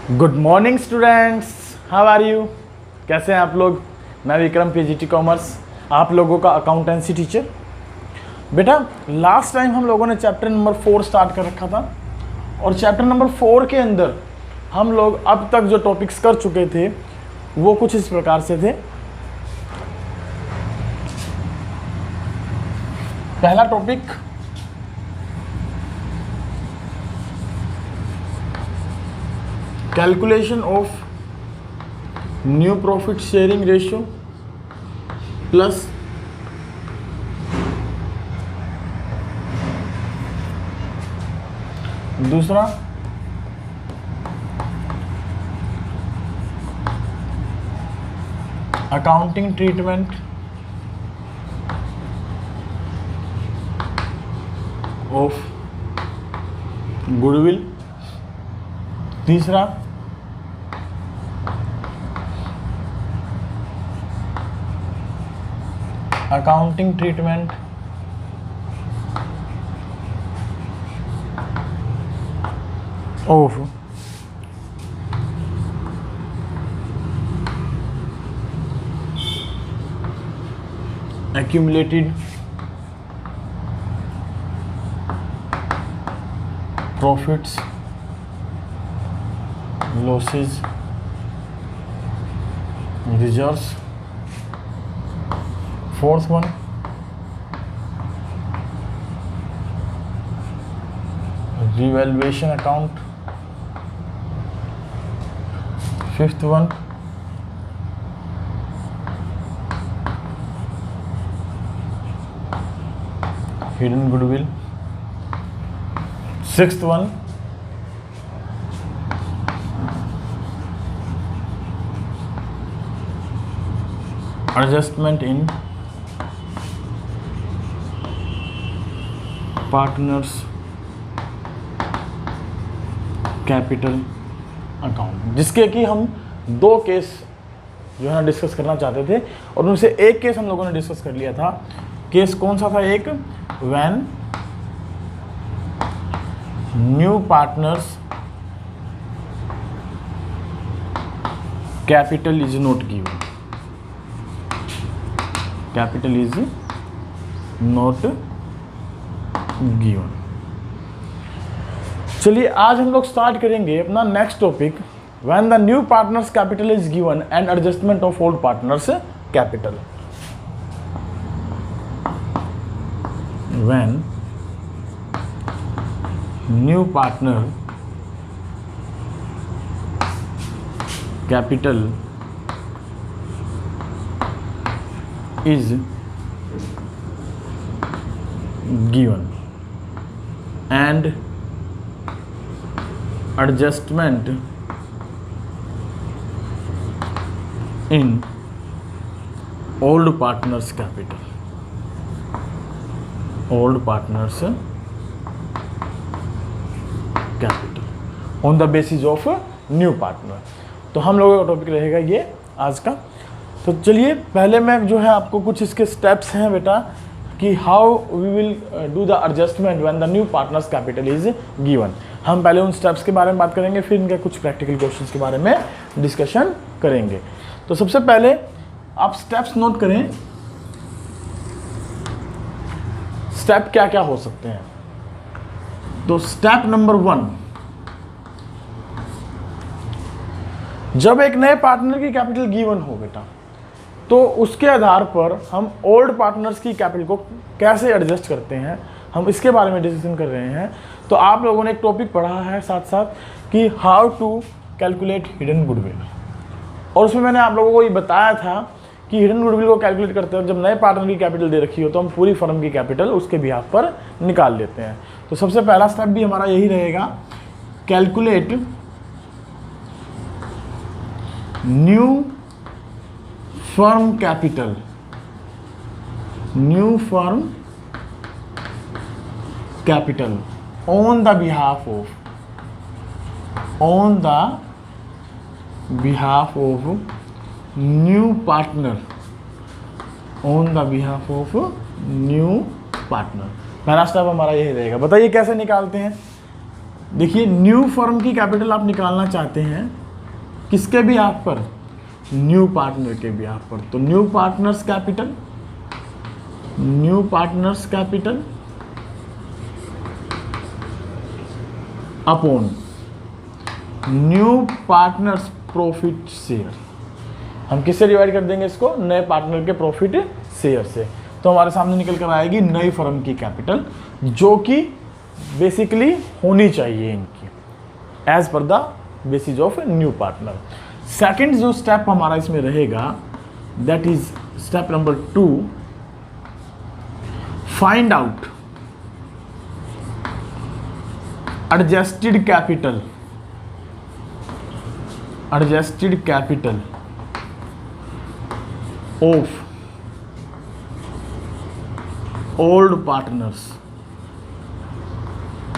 Good morning students, how are you. कैसे हैं आप लोग। मैं विक्रम पीजीटी कॉमर्स, आप लोगों का अकाउंटेंसी टीचर। बेटा लास्ट टाइम हम लोगों ने चैप्टर नंबर 4 स्टार्ट कर रखा था और चैप्टर नंबर 4 के अंदर हम लोग अब तक जो टॉपिक्स कर चुके थे वो कुछ इस प्रकार से थे। पहला topic calculation of new profit sharing ratio plus दूसरा अकाउंटिंग ट्रीटमेंट ऑफ गुडविल, तीसरा accounting treatment of accumulated profits, losses, reserves. Fourth one revaluation account. Fifth one hidden goodwill. Sixth one adjustment in partners capital account, जिसके कि हम दो case जो है discuss करना चाहते थे और उनसे एक केस हम लोगों ने डिस्कस कर लिया था। केस कौन सा था? एक when new partners capital is not given, capital is not given. चलिए आज हम लोग स्टार्ट करेंगे अपना next topic, when the new partners capital is given and adjustment of old partners capital. When new partner capital is given and adjustment in old partners capital, old partners capital on the basis of new partner। तो हम लोगों का topic रहेगा ये आज का। तो चलिए पहले मैं जो है आपको कुछ इसके स्टेप्स हैं बेटा कि how we will do the adjustment when the new partners capital is given. हम पहले उन स्टेप्स के बारे में बात करेंगे, फिर इनके कुछ प्रैक्टिकल क्वेश्चंस के बारे में डिस्कशन करेंगे। तो सबसे पहले आप स्टेप्स नोट करें, स्टेप क्या क्या हो सकते हैं। तो स्टेप नंबर 1, जब एक नए पार्टनर की कैपिटल गिवन हो बेटा तो उसके आधार पर हम ओल्ड पार्टनर्स की कैपिटल को कैसे एडजस्ट करते हैं, हम इसके बारे में डिस्कशन कर रहे हैं। तो आप लोगों ने एक टॉपिक पढ़ा है साथ साथ कि how to calculate hidden goodwill, और उसमें मैंने आप लोगों को ये बताया था कि हिडन गुडविल को कैलकुलेट करते हैं जब नए पार्टनर की कैपिटल दे रखी हो तो हम पूरी फर्म की कैपिटल उसके बिहाफ पर निकाल लेते हैं। तो सबसे पहला स्टेप भी हमारा यही रहेगा, calculate new firm capital, new firm capital on the behalf of, on the behalf of new partner, on the behalf of new partner. पहला स्टेप हमारा यही रहेगा। बताइए कैसे निकालते हैं। देखिए न्यू फर्म की कैपिटल आप निकालना चाहते हैं किसके भी आप पर, न्यू पार्टनर के भी आप पर। तो new partners capital upon new partners profit share. हम किससे डिवाइड कर देंगे इसको, नए पार्टनर के प्रॉफिट शेयर से। तो हमारे सामने निकल कर आएगी नई फर्म की कैपिटल, जो कि बेसिकली होनी चाहिए इनकी as per the basis of new partner. Second जो स्टेप हमारा इसमें रहेगा that is step number 2, find out adjusted capital of old partners,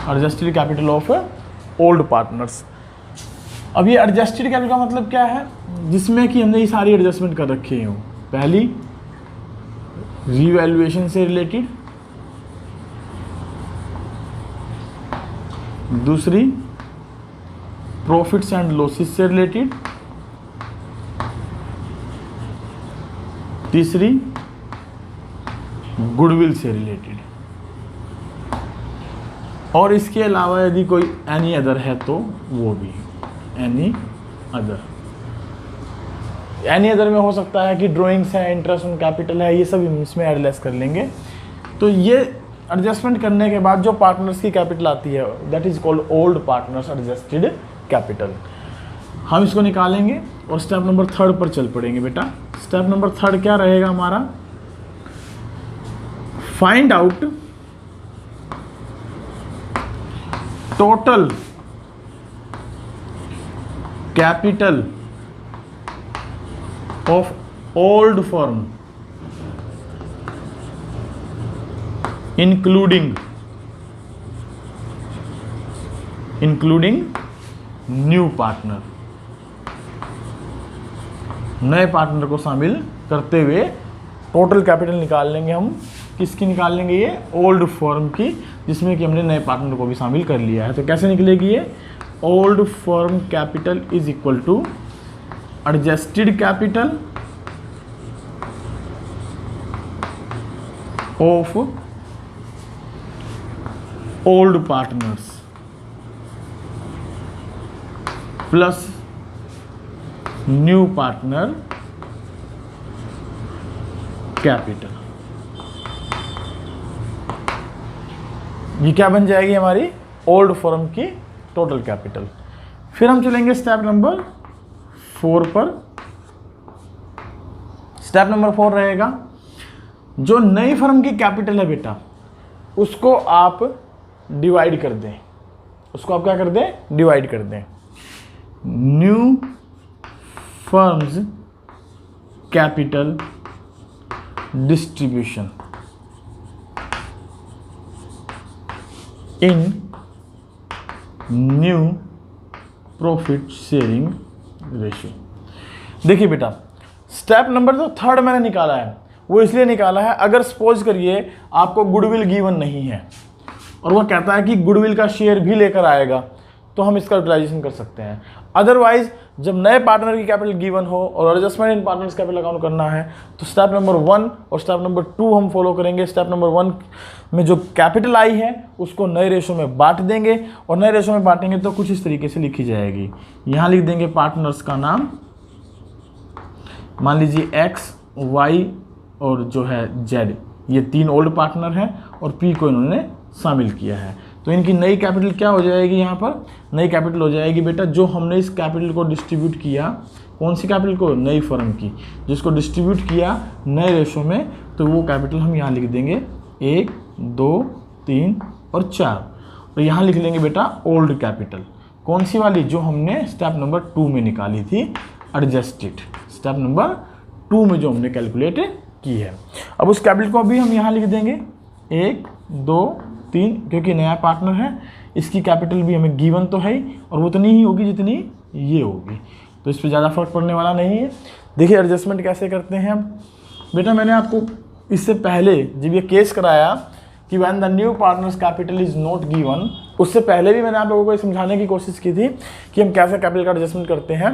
adjusted capital of old partners. अब ये एडजस्टेड कैपिटल का मतलब क्या है, जिसमें कि हमने ये सारी एडजस्टमेंट कर रखी हो। पहली रीवैल्यूएशन से रिलेटेड, दूसरी प्रॉफिट्स एंड लॉसेस से रिलेटेड, तीसरी गुडविल से रिलेटेड, और इसके अलावा यदि कोई एनी अदर है तो वो भी एनी अदर में हो सकता है कि ड्राइंग्स है, इंटरेस्ट ऑन कैपिटल है, ये सब इसमें ऐड लेस कर लेंगे। तो ये एडजस्टमेंट करने के बाद जो पार्टनर्स की कैपिटल आती है that is called old partners adjusted capital. हम इसको निकालेंगे और स्टेप नंबर 3 पर चल पड़ेंगे बेटा। स्टेप नंबर 3 क्या रहेगा हमारा, find out total capital of old firm including new partner. नए पार्टनर को शामिल करते हुए टोटल कैपिटल निकाल लेंगे हम। किसकी निकाल लेंगे, ये ओल्ड फर्म की, जिसमें कि हमने नए पार्टनर को भी शामिल कर लिया है। तो कैसे निकलेगी ये, old firm capital is equal to adjusted capital of old partners plus new partner capital. ये क्या बन जाएगी हमारी ओल्ड फर्म की टोटल कैपिटल। फिर हम चलेंगे स्टेप नंबर 4 पर। स्टेप नंबर 4 रहेगा, जो नई फर्म की कैपिटल है बेटा उसको आप डिवाइड कर दें। उसको आप क्या कर दें, डिवाइड कर दें। New firms capital distribution in new profit sharing ratio. देखिए बेटा, स्टेप नंबर जो 3 मैंने निकाला है वो इसलिए निकाला है, अगर सपोज करिए आपको गुडविल गिवन नहीं है और वह कहता है कि गुडविल का शेयर भी लेकर आएगा, तो हम इसका यूटिलाइजेशन कर सकते हैं। अदरवाइज जब नए पार्टनर की कैपिटल गिवन हो और adjustment in partners capital account करना है तो स्टेप नंबर 1 और स्टेप नंबर 2 हम फॉलो करेंगे। स्टेप नंबर 1 में जो कैपिटल आई है उसको नए रेशो में बांट देंगे, और नए रेशो में बांटेंगे तो कुछ इस तरीके से लिखी जाएगी। यहाँ लिख देंगे पार्टनर्स का नाम, मान लीजिए एक्स, वाई और जो है जेड, ये 3 ओल्ड पार्टनर हैं और पी को इन्होंने शामिल किया है। तो इनकी नई कैपिटल क्या हो जाएगी, यहाँ पर नई कैपिटल हो जाएगी बेटा जो हमने इस कैपिटल को डिस्ट्रीब्यूट किया, कौन सी कैपिटल को, नई फर्म की, जिसको डिस्ट्रीब्यूट किया नए रेशो में, तो वो कैपिटल हम यहाँ लिख देंगे 1, 2, 3 और 4। तो यहाँ लिख लेंगे बेटा ओल्ड कैपिटल, कौन सी वाली, जो हमने स्टेप नंबर 2 में निकाली थी, एडजस्टेड स्टेप नंबर 2 में जो हमने कैलकुलेट की है। अब उस कैपिटल को भी हम यहाँ लिख देंगे 1, 2, 3, क्योंकि नया पार्टनर है, इसकी कैपिटल भी हमें गिवन तो है ही और वो उतनी ही होगी जितनी ये होगी, तो इस पर ज़्यादा फर्क पड़ने वाला नहीं है। देखिए एडजस्टमेंट कैसे करते हैं हम बेटा, मैंने आपको इससे पहले जब ये केस कराया कि when the new partners capital is not given, उससे पहले भी मैंने आप लोगों को समझाने की कोशिश की थी कि हम कैसे कैपिटल का एडजस्टमेंट करते हैं।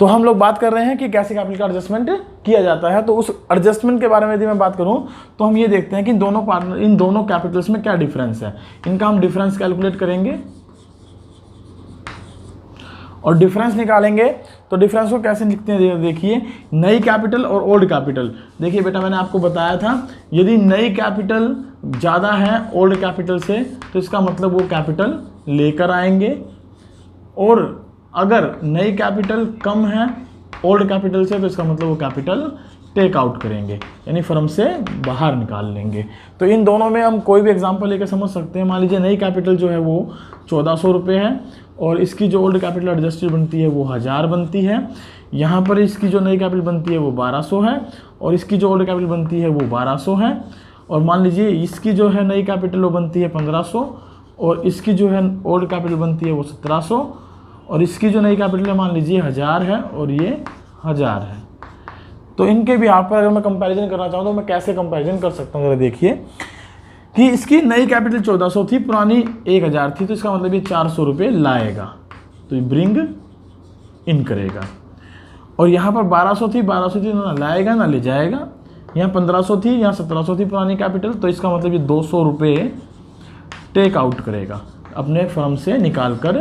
तो हम लोग बात कर रहे हैं कि कैसे कैपिटल का एडजस्टमेंट किया जाता है। तो उस एडजस्टमेंट के बारे में यदि मैं बात करूं तो हम ये देखते हैं कि इन दोनों कैपिटल्स में क्या डिफरेंस है। इनका हम डिफरेंस कैलकुलेट करेंगे और डिफरेंस निकालेंगे। तो डिफरेंस को कैसे लिखते हैं देखिए, नई कैपिटल और ओल्ड कैपिटल। देखिए बेटा, मैंने आपको बताया था यदि नई कैपिटल ज़्यादा है ओल्ड कैपिटल से तो इसका मतलब वो कैपिटल लेकर आएंगे, और अगर नई कैपिटल कम है ओल्ड कैपिटल से तो इसका मतलब वो कैपिटल टेक आउट करेंगे, यानी फर्म से बाहर निकाल लेंगे। तो इन दोनों में हम कोई भी एग्जांपल लेकर समझ सकते हैं। मान लीजिए नई कैपिटल जो है वो 1400 रुपये है और इसकी जो ओल्ड कैपिटल एडजस्टेड बनती है वो 1000 बनती है। यहाँ पर इसकी जो नई कैपिटल बनती है वो 1200 है और इसकी जो ओल्ड कैपिटल बनती है वो 1200 है। और मान लीजिए इसकी जो है नई कैपिटल वो बनती है 1500 और इसकी जो है ओल्ड कैपिटल बनती है वो 1700 और इसकी जो नई कैपिटल है मान लीजिए 1000 है और ये 1000 है। तो इनके भी यहाँ पर अगर मैं कंपैरिजन करना चाहूँ तो मैं कैसे कंपैरिजन कर सकता हूँ, जरा देखिए कि इसकी नई कैपिटल 1400 थी, पुरानी 1000 थी, तो इसका मतलब ये 400 रुपये लाएगा, तो ये ब्रिंग इन करेगा। और यहाँ पर 1200 थी ना लाएगा ना ले जाएगा। यहाँ 1500 थी, यहाँ 1700 थी पुरानी कैपिटल, तो इसका मतलब ये 200 रुपये टेक आउट करेगा, अपने फर्म से निकाल कर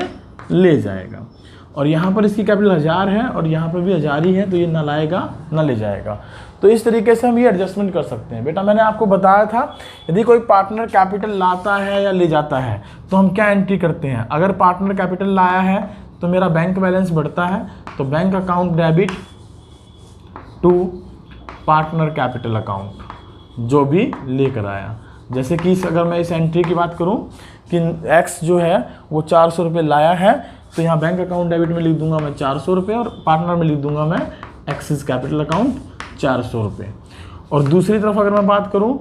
ले जाएगा। और यहाँ पर इसकी कैपिटल 1000 है और यहाँ पर भी 1000 ही है, तो ये ना लाएगा ना ले जाएगा। तो इस तरीके से हम ये एडजस्टमेंट कर सकते हैं। बेटा मैंने आपको बताया था यदि कोई पार्टनर कैपिटल लाता है या ले जाता है तो हम क्या एंट्री करते हैं। अगर पार्टनर कैपिटल लाया है तो मेरा बैंक बैलेंस बढ़ता है, तो bank account debit to partner capital account जो भी लेकर आया। जैसे कि अगर मैं इस एंट्री की बात करूं कि एक्स जो है वो 400 रुपये लाया है, तो यहाँ बैंक अकाउंट डेबिट में लिख दूंगा मैं 400 रुपये और पार्टनर में लिख दूंगा मैं एक्सिस कैपिटल अकाउंट 400 रुपये। और दूसरी तरफ अगर मैं बात करूं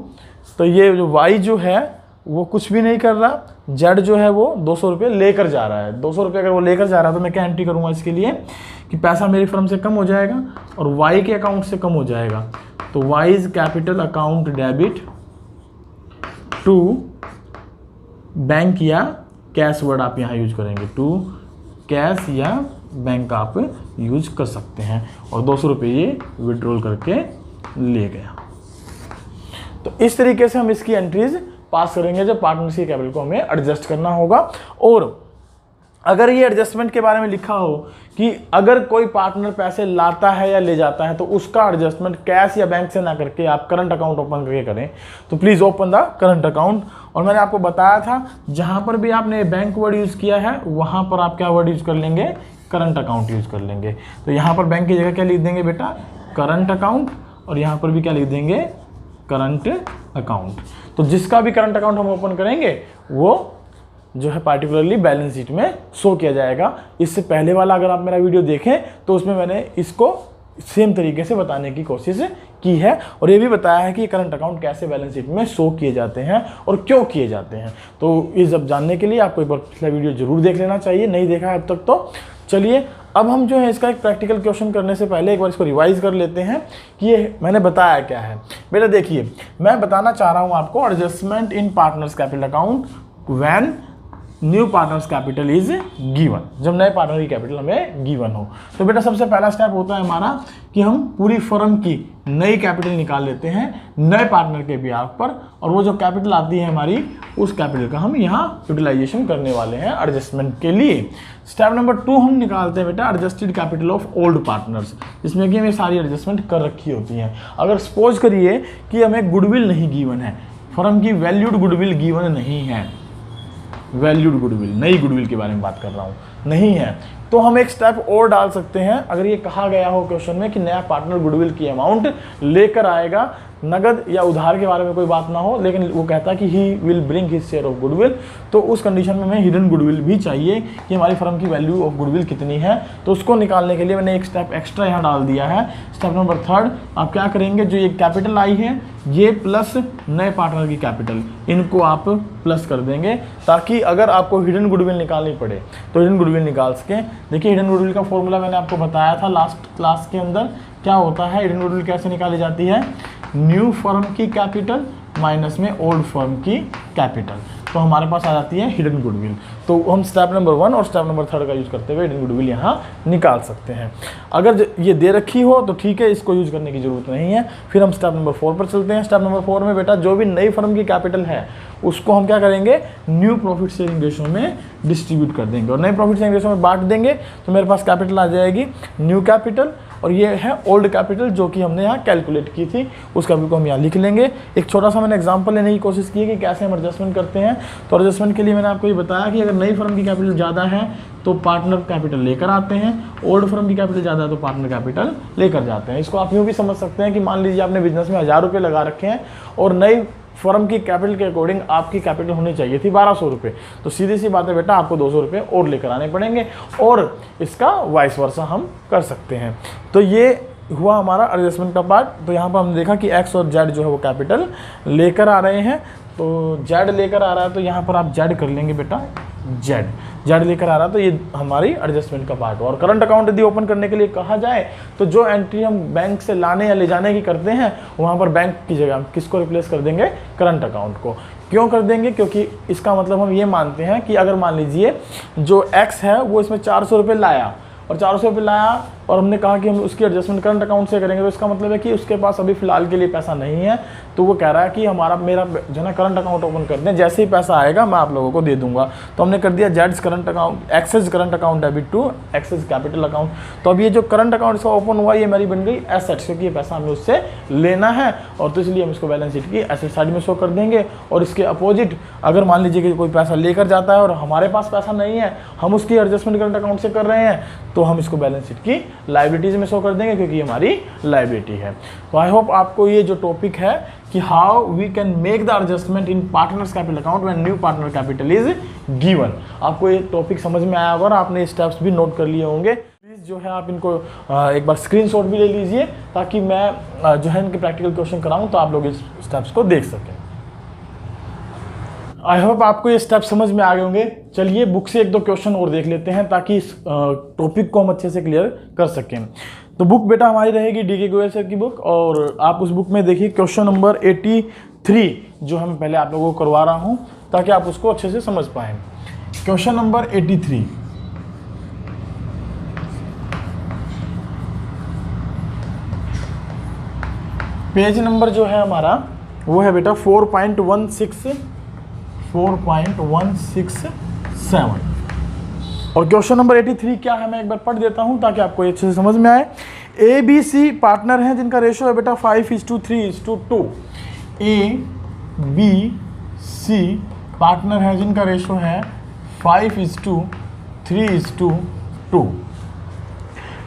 तो ये जो वाई जो है वो कुछ भी नहीं कर रहा, जेड जो है वो 200 रुपये लेकर जा रहा है। 200 रुपये अगर वो लेकर जा रहा है तो मैं क्या एंट्री करूंगा इसके लिए कि पैसा मेरी फर्म से कम हो जाएगा और वाई के अकाउंट से कम हो जाएगा। तो Y's capital account debit to bank या कैश वर्ड आप यहाँ यूज करेंगे, टू कैश या बैंक आप यूज कर सकते हैं। और 200 रुपये ये विड्रॉल करके ले गया। तो इस तरीके से हम इसकी एंट्रीज पास करेंगे जब पार्टनरशिप कैपिटल को हमें एडजस्ट करना होगा। और अगर ये एडजस्टमेंट के बारे में लिखा हो कि अगर कोई पार्टनर पैसे लाता है या ले जाता है तो उसका एडजस्टमेंट कैश या बैंक से ना करके आप करंट अकाउंट ओपन करके करें, तो please open the current account. और मैंने आपको बताया था जहां पर भी आपने बैंक वर्ड यूज़ किया है वहां पर आप क्या वर्ड यूज़ कर लेंगे, करंट अकाउंट यूज़ कर लेंगे। तो यहाँ पर बैंक की जगह क्या लिख देंगे बेटा, करंट अकाउंट, और यहाँ पर भी क्या लिख देंगे, करंट अकाउंट। तो जिसका भी करंट अकाउंट हम ओपन करेंगे वो जो है पार्टिकुलरली बैलेंस शीट में शो किया जाएगा। इससे पहले वाला अगर आप मेरा वीडियो देखें तो उसमें मैंने इसको सेम तरीके से बताने की कोशिश की है और ये भी बताया है कि करंट अकाउंट कैसे बैलेंस शीट में शो किए जाते हैं और क्यों किए जाते हैं। तो ये सब जानने के लिए आपको एक बार पिछला वीडियो जरूर देख लेना चाहिए, नहीं देखा है अब तक तो। चलिए अब हम जो है इसका एक प्रैक्टिकल क्वेश्चन करने से पहले एक बार इसको रिवाइज कर लेते हैं कि ये मैंने बताया क्या है। बेटा देखिए, मैं बताना चाह रहा हूँ आपको adjustment in partners capital account when new partners capital is given, जब नए पार्टनर की कैपिटल हमें गिवन हो। तो बेटा सबसे पहला स्टेप होता है हमारा कि हम पूरी फर्म की नई कैपिटल निकाल लेते हैं नए पार्टनर के बिहाफ पर, और वो जो कैपिटल आती है हमारी उस कैपिटल का हम यहाँ यूटिलाइजेशन करने वाले हैं एडजस्टमेंट के लिए। स्टेप नंबर 2 हम निकालते हैं बेटा adjusted capital of old partners, जिसमें कि हमें सारी एडजस्टमेंट कर रखी होती हैं। अगर सपोज करिए कि हमें गुडविल नहीं गिवन है, फर्म की वैल्यूड गुडविल गिवन नहीं है, वैल्यूड गुडविल, नई गुडविल के बारे में बात कर रहा हूँ, नहीं है, तो हम एक स्टेप और डाल सकते हैं। अगर ये कहा गया हो क्वेश्चन में कि नया पार्टनर गुडविल की अमाउंट लेकर आएगा, नगद या उधार के बारे में कोई बात ना हो, लेकिन वो कहता है कि he will bring his share of goodwill, तो उस कंडीशन में हमें हिडन गुडविल भी चाहिए कि हमारी फर्म की वैल्यू ऑफ गुडविल कितनी है। तो उसको निकालने के लिए मैंने एक स्टेप एक्स्ट्रा यहाँ डाल दिया है। स्टेप नंबर 3 आप क्या करेंगे, जो ये कैपिटल आई है ये प्लस नए पार्टनर की कैपिटल, इनको आप प्लस कर देंगे ताकि अगर आपको हिडन गुडविल निकालनी पड़े तो हिडन गुडविल निकाल सकें। देखिए हिडन गुडविल का फॉर्मूला मैंने आपको बताया था लास्ट क्लास के अंदर। क्या होता है हिडन गुडविल कैसे निकाली जाती है, न्यू फर्म की कैपिटल माइनस में ओल्ड फर्म की कैपिटल, तो हमारे पास आ जाती है हिडन गुडविल। तो हम स्टेप नंबर 1 और स्टेप नंबर 3 का यूज़ करते हुए हिडन गुडविल यहाँ निकाल सकते हैं। अगर ये दे रखी हो तो ठीक है, इसको यूज़ करने की ज़रूरत नहीं है। फिर हम स्टेप नंबर 4 पर चलते हैं। स्टेप नंबर 4 में बेटा जो भी नई फर्म की कैपिटल है उसको हम क्या करेंगे, न्यू प्रॉफिट शेयरिंग रेशो में डिस्ट्रीब्यूट कर देंगे और नई प्रॉफिट शेयरिंग रेशो में बांट देंगे। तो मेरे पास कैपिटल आ जाएगी न्यू कैपिटल और ये है ओल्ड कैपिटल जो कि हमने यहाँ कैलकुलेट की थी, उस कैपिटल को हम यहाँ लिख लेंगे। एक छोटा सा मैंने एग्जांपल लेने की कोशिश की है कि कैसे हम एडजस्टमेंट करते हैं। तो एडजस्टमेंट के लिए मैंने आपको ये बताया कि अगर नई फर्म की कैपिटल ज़्यादा है तो पार्टनर कैपिटल लेकर आते हैं, ओल्ड फर्म की कैपिटल ज़्यादा है तो पार्टनर कैपिटल लेकर जाते हैं। इसको आप यूँ भी समझ सकते हैं कि मान लीजिए आपने बिजनेस में 1000 रुपये लगा रखे हैं और नई फर्म की कैपिटल के अकॉर्डिंग आपकी कैपिटल होनी चाहिए थी 1200 रुपये, तो सीधी सी बात है बेटा आपको 200 रुपये और लेकर आने पड़ेंगे और इसका वाइस वर्सा हम कर सकते हैं। तो ये हुआ हमारा एडजस्टमेंट का पार्ट। तो यहाँ पर हमने देखा कि एक्स और जेड जो है वो कैपिटल लेकर आ रहे हैं, तो जेड लेकर आ रहा है तो यहाँ पर आप जेड कर लेंगे बेटा, जेड लेकर आ रहा है तो ये हमारी एडजस्टमेंट का पार्ट हो। और करंट अकाउंट यदि ओपन करने के लिए कहा जाए तो जो एंट्री हम बैंक से लाने या ले जाने की करते हैं वहाँ पर बैंक की जगह हम किसको रिप्लेस कर देंगे, करंट अकाउंट को। क्यों कर देंगे, क्योंकि इसका मतलब हम ये मानते हैं कि अगर मान लीजिए जो एक्स है वो इसमें 400 रुपये लाया और 400 रुपये लाया और हमने कहा कि हम उसकी एडजस्टमेंट करंट अकाउंट से करेंगे, तो इसका मतलब है कि उसके पास अभी फिलहाल के लिए पैसा नहीं है। तो वो कह रहा है कि मेरा जो है करंट अकाउंट ओपन कर दें, जैसे ही पैसा आएगा मैं आप लोगों को दे दूंगा। तो हमने कर दिया जेड्स current account, excess current account debit to excess capital account. तो अब ये जो करंट अकाउंट इसका ओपन हुआ ये मेरी बन गई एसेट्स, क्योंकि ये पैसा हमें उससे लेना है और तो इसलिए हम इसको बैलेंस शीट की एसेट साइड में शो कर देंगे। और इसके अपोजिट अगर मान लीजिए कि कोई पैसा लेकर जाता है और हमारे पास पैसा नहीं है, हम उसकी एडजस्टमेंट करंट अकाउंट से कर रहे हैं, तो हम इसको बैलेंस शीट की लायबिलिटीज में शो कर देंगे क्योंकि ये हमारी लायबिलिटी है। तो आई होप आपको ये जो टॉपिक है कि how we can make the adjustment in partners capital account when new partner capital is given, आपको ये टॉपिक समझ में आया होगा और आपने स्टेप्स भी नोट कर लिए होंगे। प्लीज़ जो है आप इनको एक बार स्क्रीनशॉट भी ले लीजिए ताकि मैं जो है इनके प्रैक्टिकल क्वेश्चन कराऊं तो आप लोग इस स्टेप्स को देख सकें। आई होप आपको ये स्टेप समझ में आ गए होंगे। चलिए बुक से 1-2 क्वेश्चन और देख लेते हैं ताकि इस टॉपिक को हम अच्छे से क्लियर कर सकें। तो बुक बेटा हमारी रहेगी डी के गोयल सर की बुक और आप उस बुक में देखिए क्वेश्चन नंबर 83 जो हम पहले आप लोगों को करवा रहा हूं ताकि आप उसको अच्छे से समझ पाएँ। क्वेश्चन नंबर 83, पेज नंबर जो है हमारा वो है बेटा 4.167 और क्वेश्चन नंबर 83 क्या है मैं एक बार पढ़ देता हूं ताकि आपको अच्छे से समझ में आए। ए बी सी पार्टनर हैं जिनका रेशो है बेटा 5:3:2। ए बी सी पार्टनर है जिनका रेशो है 5:3:2।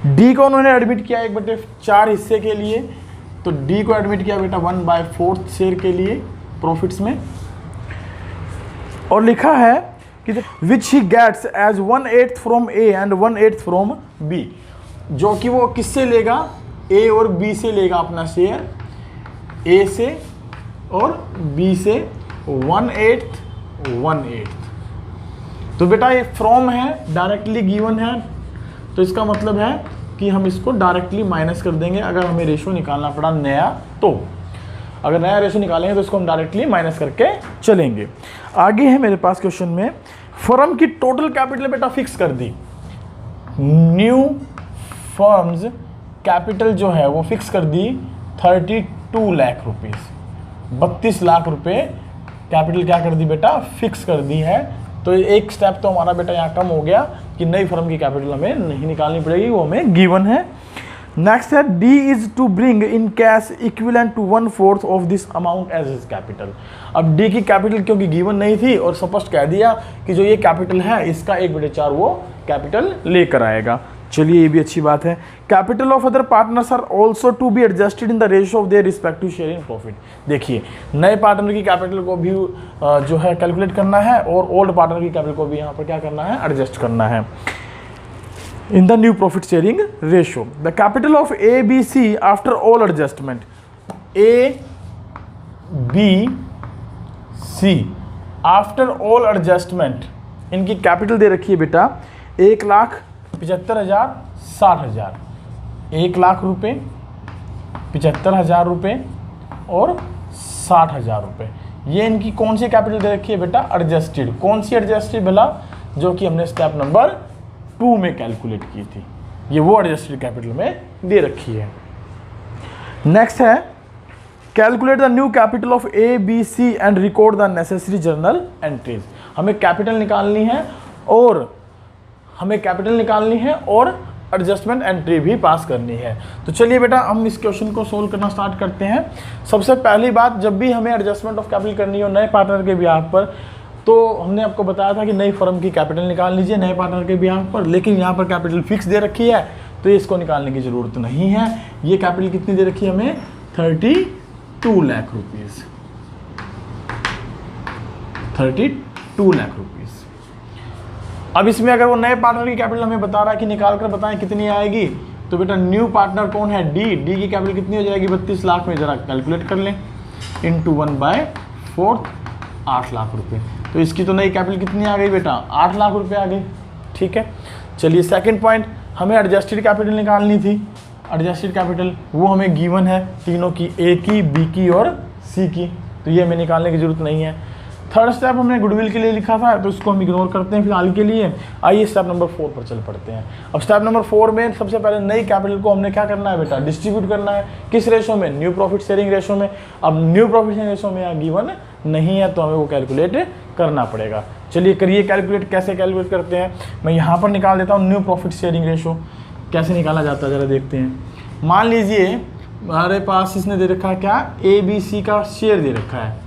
डी को उन्होंने एडमिट किया 1/4 हिस्से के लिए, तो डी को एडमिट किया बेटा 1/4 शेयर के लिए प्रॉफिट्स में और लिखा है कि which he gets as 1/8 from A and 1/8 from B, जो कि वो किससे लेगा, ए और बी से लेगा अपना शेयर, ए से और बी से 1/8। तो बेटा ये फ्रॉम है, डायरेक्टली गिवन है, तो इसका मतलब है कि हम इसको डायरेक्टली माइनस कर देंगे अगर हमें रेशो निकालना पड़ा नया। तो अगर नया रेशो निकालेंगे तो इसको हम डायरेक्टली माइनस करके चलेंगे। आगे है मेरे पास क्वेश्चन में फर्म की टोटल कैपिटल बेटा फिक्स कर दी, न्यू फर्म्स कैपिटल जो है वो फिक्स कर दी 32 लाख रुपीस, 32 लाख रुपए कैपिटल क्या कर दी बेटा फिक्स कर दी है। तो एक स्टेप तो हमारा बेटा यहाँ कम हो गया कि नई फर्म की कैपिटल हमें नहीं निकालनी पड़ेगी, वो हमें गिवन है। नेक्स्ट है D is to bring in cash equivalent to 1/4 of this amount as his capital. अब डी की कैपिटल क्योंकि गिवन नहीं थी और स्पष्ट कह दिया कि जो ये कैपिटल है इसका 1/4 वो कैपिटल लेकर आएगा। चलिए ये भी अच्छी बात है। Capital of other partners are also to be adjusted in the ratio of their respective share in profit. देखिए नए पार्टनर की कैपिटल को भी जो है कैलकुलेट करना है और ओल्ड पार्टनर की कैपिटल को भी यहाँ पर क्या करना है, एडजस्ट करना है in the new profit sharing ratio. The capital of A, B, C after all adjustment, A, B, C after all adjustment, इनकी कैपिटल दे रखी है बेटा 1,75,000 60,000, 1 लाख रुपये 75,000 रुपये और 60,000 रुपये। ये इनकी कौन सी कैपिटल दे रखी है बेटा? एडजस्टेड। कौन सी एडजस्टेड भला? जो कि हमने स्टेप नंबर 2 में कैलकुलेट की थी, ये वो एडजस्टेड कैपिटल में दे रखी है। नेक्स्ट है calculate the new capital of A B C and record the necessary journal entries. हमें कैपिटल निकालनी है और एडजस्टमेंट एंट्री भी पास करनी है। तो चलिए बेटा हम इस क्वेश्चन को सोल्व करना स्टार्ट करते हैं। सबसे पहली बात, जब भी हमें एडजस्टमेंट ऑफ कैपिटल करनी हो नए पार्टनर के बिहाफ पर, तो हमने आपको बताया था कि नई फर्म की कैपिटल निकाल लीजिए नए पार्टनर के बिहाफ पर, लेकिन यहाँ पर कैपिटल फिक्स दे रखी है तो इसको निकालने की ज़रूरत नहीं है। ये कैपिटल कितनी दे रखी है हमें? 32 लाख रुपीज़। 32 लाख रुपीज़। अब इसमें अगर वो नए पार्टनर की कैपिटल हमें बता रहा है कि निकाल कर बताएं कितनी आएगी, तो बेटा न्यू पार्टनर कौन है? डी। डी की कैपिटल कितनी हो जाएगी? 32 लाख में, जरा कैलकुलेट कर लें, इंटू 1/4, 8 लाख रुपए। तो इसकी तो नई कैपिटल कितनी आ गई बेटा? 8 लाख रुपए आ गई। ठीक है, चलिए सेकंड पॉइंट, हमें एडजस्टेड कैपिटल निकालनी थी। एडजस्टेड कैपिटल वो हमें गिवन है तीनों की, ए की, बी की और सी की, तो ये हमें निकालने की जरूरत नहीं है। थर्ड स्टेप हमने गुडविल के लिए लिखा था, तो इसको हम इग्नोर करते हैं फिलहाल के लिए। आइए स्टेप नंबर 4 पर चल पड़ते हैं। अब स्टेप नंबर 4 में सबसे पहले नई कैपिटल को हमने क्या करना है बेटा? डिस्ट्रीब्यूट करना है। किस रेशो में? न्यू प्रॉफिट शेयरिंग रेशो में। अब न्यू प्रॉफिट शेयरिंग रेशो में यहाँ गिवन नहीं है, तो हमें वो कैलकुलेट करना पड़ेगा। चलिए करिए कैलकुलेट। कैसे कैलकुलेट करते हैं? मैं यहाँ पर निकाल देता हूँ न्यू प्रॉफिट शेयरिंग रेशो। कैसे निकाला जाता है ज़रा देखते हैं। मान लीजिए हमारे पास इसने दे रखा है क्या? ए बी सी का शेयर दे रखा है।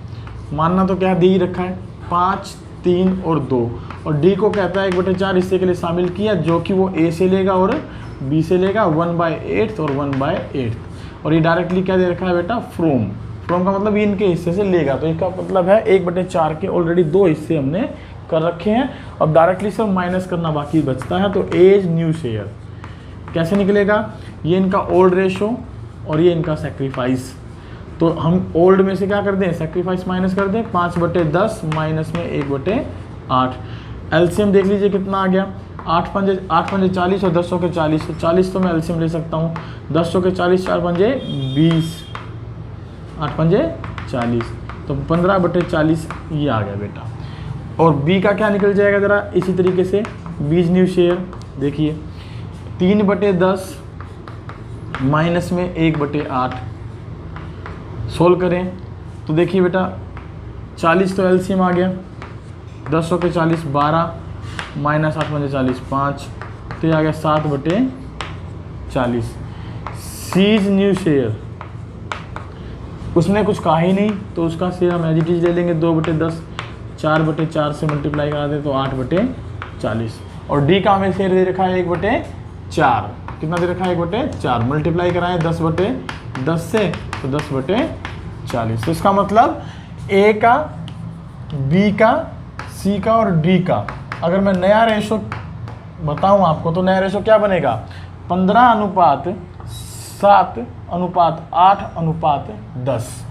मानना तो क्या दे ही रखा है, 5, 3 और 2, और डी को कहता है 1/4 हिस्से के लिए शामिल किया, जो कि वो ए से लेगा और बी से लेगा 1/8 और 1/8। और ये डायरेक्टली क्या दे रखा है बेटा? फ्रॉम का मतलब ये इनके हिस्से से लेगा, तो इसका मतलब है 1/4 के ऑलरेडी 2 हिस्से हमने कर रखे हैं। अब डायरेक्टली सब माइनस करना बाकी बचता है, तो एज न्यू शेयर कैसे निकलेगा? ये इनका ओल्ड रेशो और ये इनका सेक्रीफाइस। तो हम ओल्ड में से क्या कर दें? सेक्रीफाइस माइनस कर दें। 5/10 माइनस में 1/8। एलसीएम देख लीजिए कितना आ गया? 8 पंजे 40 और 10 के 40। तो 40 तो मैं एलसीएम ले सकता हूँ। 10 के 40, 4 पंजे 20, 8 पंजे 40, तो 15/40 ये आ गया बेटा। और बी का क्या निकल जाएगा ज़रा इसी तरीके से? 20 न्यू शेयर। देखिए 3/10 माइनस में 1/8। सोल्व करें तो देखिए बेटा 40 तो एलसीएम आ गया, 10 के 40 12 माइनस 8 पंजे 40 5, तो ये आ गया 7/40। सीज न्यू शेयर, उसने कुछ कहा ही नहीं तो उसका शेयर हम एज इट इज ले लेंगे 2/10, 4/4 से मल्टीप्लाई करा दें तो 8/40। और डी का हमें शेयर दे रखा है 1/4। कितना दे रखा है? 1/4। मल्टीप्लाई कराएं 10/10 से, तो 10/40। तो इसका मतलब ए का, बी का, सी का और डी का अगर मैं नया रेशो बताऊं आपको, तो नया रेशो क्या बनेगा? 15:7:8:10।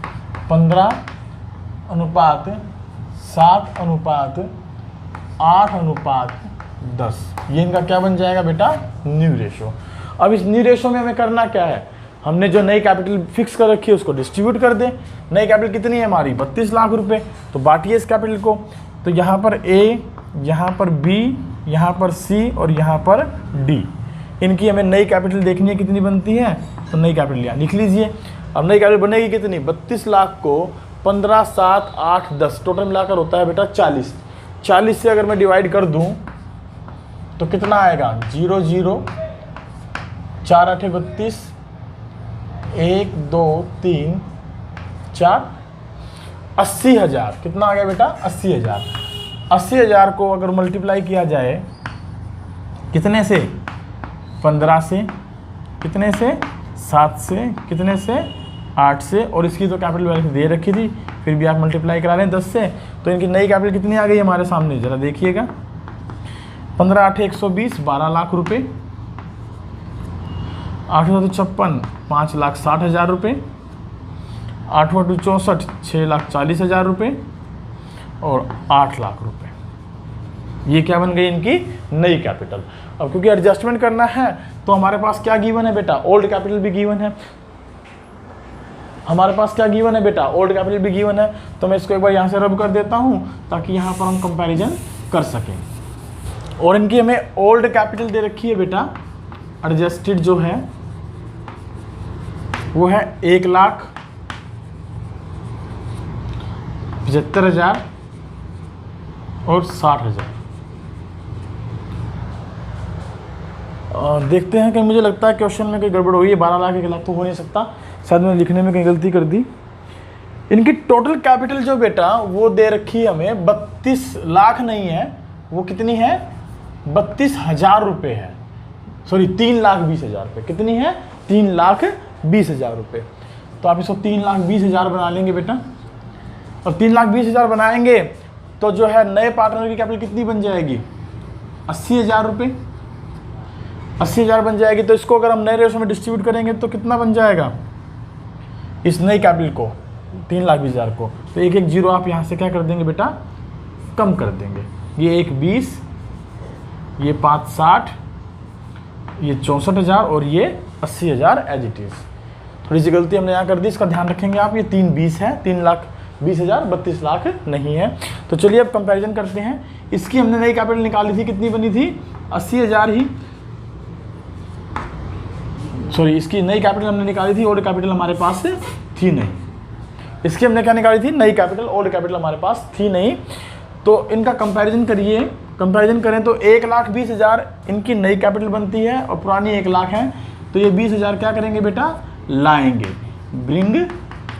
15:7:8:10। ये इनका क्या बन जाएगा बेटा? New ratio. अब इस न्यू रेशो में हमें करना क्या है? हमने जो नई कैपिटल फिक्स कर रखी है उसको डिस्ट्रीब्यूट कर दें। नई कैपिटल कितनी है हमारी? 32 लाख रुपए। तो बांटिए इस कैपिटल को। तो यहाँ पर ए, यहाँ पर बी, यहाँ पर सी और यहाँ पर डी, इनकी हमें नई कैपिटल देखनी है कितनी बनती है। तो नई कैपिटल यहाँ लिख लीजिए। अब नई कैपिटल बनेगी कितनी? 32 लाख को 15, 7, 8, 10 टोटल मिलाकर होता है बेटा 40। 40 से अगर मैं डिवाइड कर दूँ तो कितना आएगा? 0, 0, 4 8 32, 1 2 3 4, 80,000। कितना आ गया बेटा? 80,000। 80,000 को अगर मल्टीप्लाई किया जाए कितने से? 15 से, कितने से? 7 से, कितने से? 8 से, और इसकी तो कैपिटल वैल्यू दे रखी थी, फिर भी आप मल्टीप्लाई करा लें 10 से, तो इनकी नई कैपिटल कितनी आ गई हमारे सामने ज़रा देखिएगा। 15 8 120, 12 लाख रुपए। 8 8 56, 5,60,000 रुपये। 8 8 64, 6,40,000 रुपये। और 8 लाख रुपए। ये क्या बन गई? इनकी नई कैपिटल। अब क्योंकि एडजस्टमेंट करना है तो हमारे पास क्या गिवन है बेटा? ओल्ड कैपिटल भी गिवन है। हमारे पास क्या गिवन है बेटा, ओल्ड कैपिटल भी गिवन है, तो मैं इसको एक बार यहाँ से रब कर देता हूँ ताकि यहाँ पर हम कंपैरिजन कर सकें। और इनकी हमें ओल्ड कैपिटल दे रखी है बेटा, एडजस्टेड जो है वो है 1,75,000 और 60,000। देखते हैं कि मुझे लगता है क्वेश्चन में कोई गड़बड़ हुई है, 12 लाख 1 लाख तो हो नहीं सकता, शायद मैंने लिखने में कहीं गलती कर दी। इनकी टोटल कैपिटल जो बेटा वो दे रखी है हमें 32 लाख नहीं है, वो कितनी है 32,000 रुपये है, सॉरी 3,20,000 रुपये। कितनी है 3,20,000 रुपये। तो आप इसको 3,20,000 बना लेंगे बेटा, और 3,20,000 बनाएंगे तो जो है नए पार्टनर की कैपिटल कितनी बन जाएगी 80,000 रुपये। 80,000 बन जाएगी। तो इसको अगर हम नए रेशो में डिस्ट्रीब्यूट करेंगे तो कितना बन जाएगा इस नई कैपिटल को 3,20,000 को, तो एक एक जीरो आप यहाँ से क्या कर देंगे बेटा कम कर देंगे। ये 1 20, ये 5 60, ये 64,000 और ये 80,000 एज इट इज़। थोड़ी सी गलती हमने यहाँ कर दी, इसका ध्यान रखेंगे आप। ये 3 20 है, 3,20,000, 32 लाख नहीं है। तो चलिए अब कंपैरिजन करते हैं। इसकी हमने नई कैपिटल निकाली थी, कितनी बनी थी 80,000 ही, सॉरी इसकी नई कैपिटल हमने निकाली थी, ओल्ड कैपिटल हमारे पास थी नहीं। इसकी हमने क्या निकाली थी नई कैपिटल, ओल्ड कैपिटल हमारे पास थी नहीं। तो इनका कंपैरिजन करिए, कंपैरिजन करें तो 1,20,000 इनकी नई कैपिटल बनती है और पुरानी 1 लाख है, तो ये 20,000 क्या करेंगे बेटा लाएंगे, ब्रिंग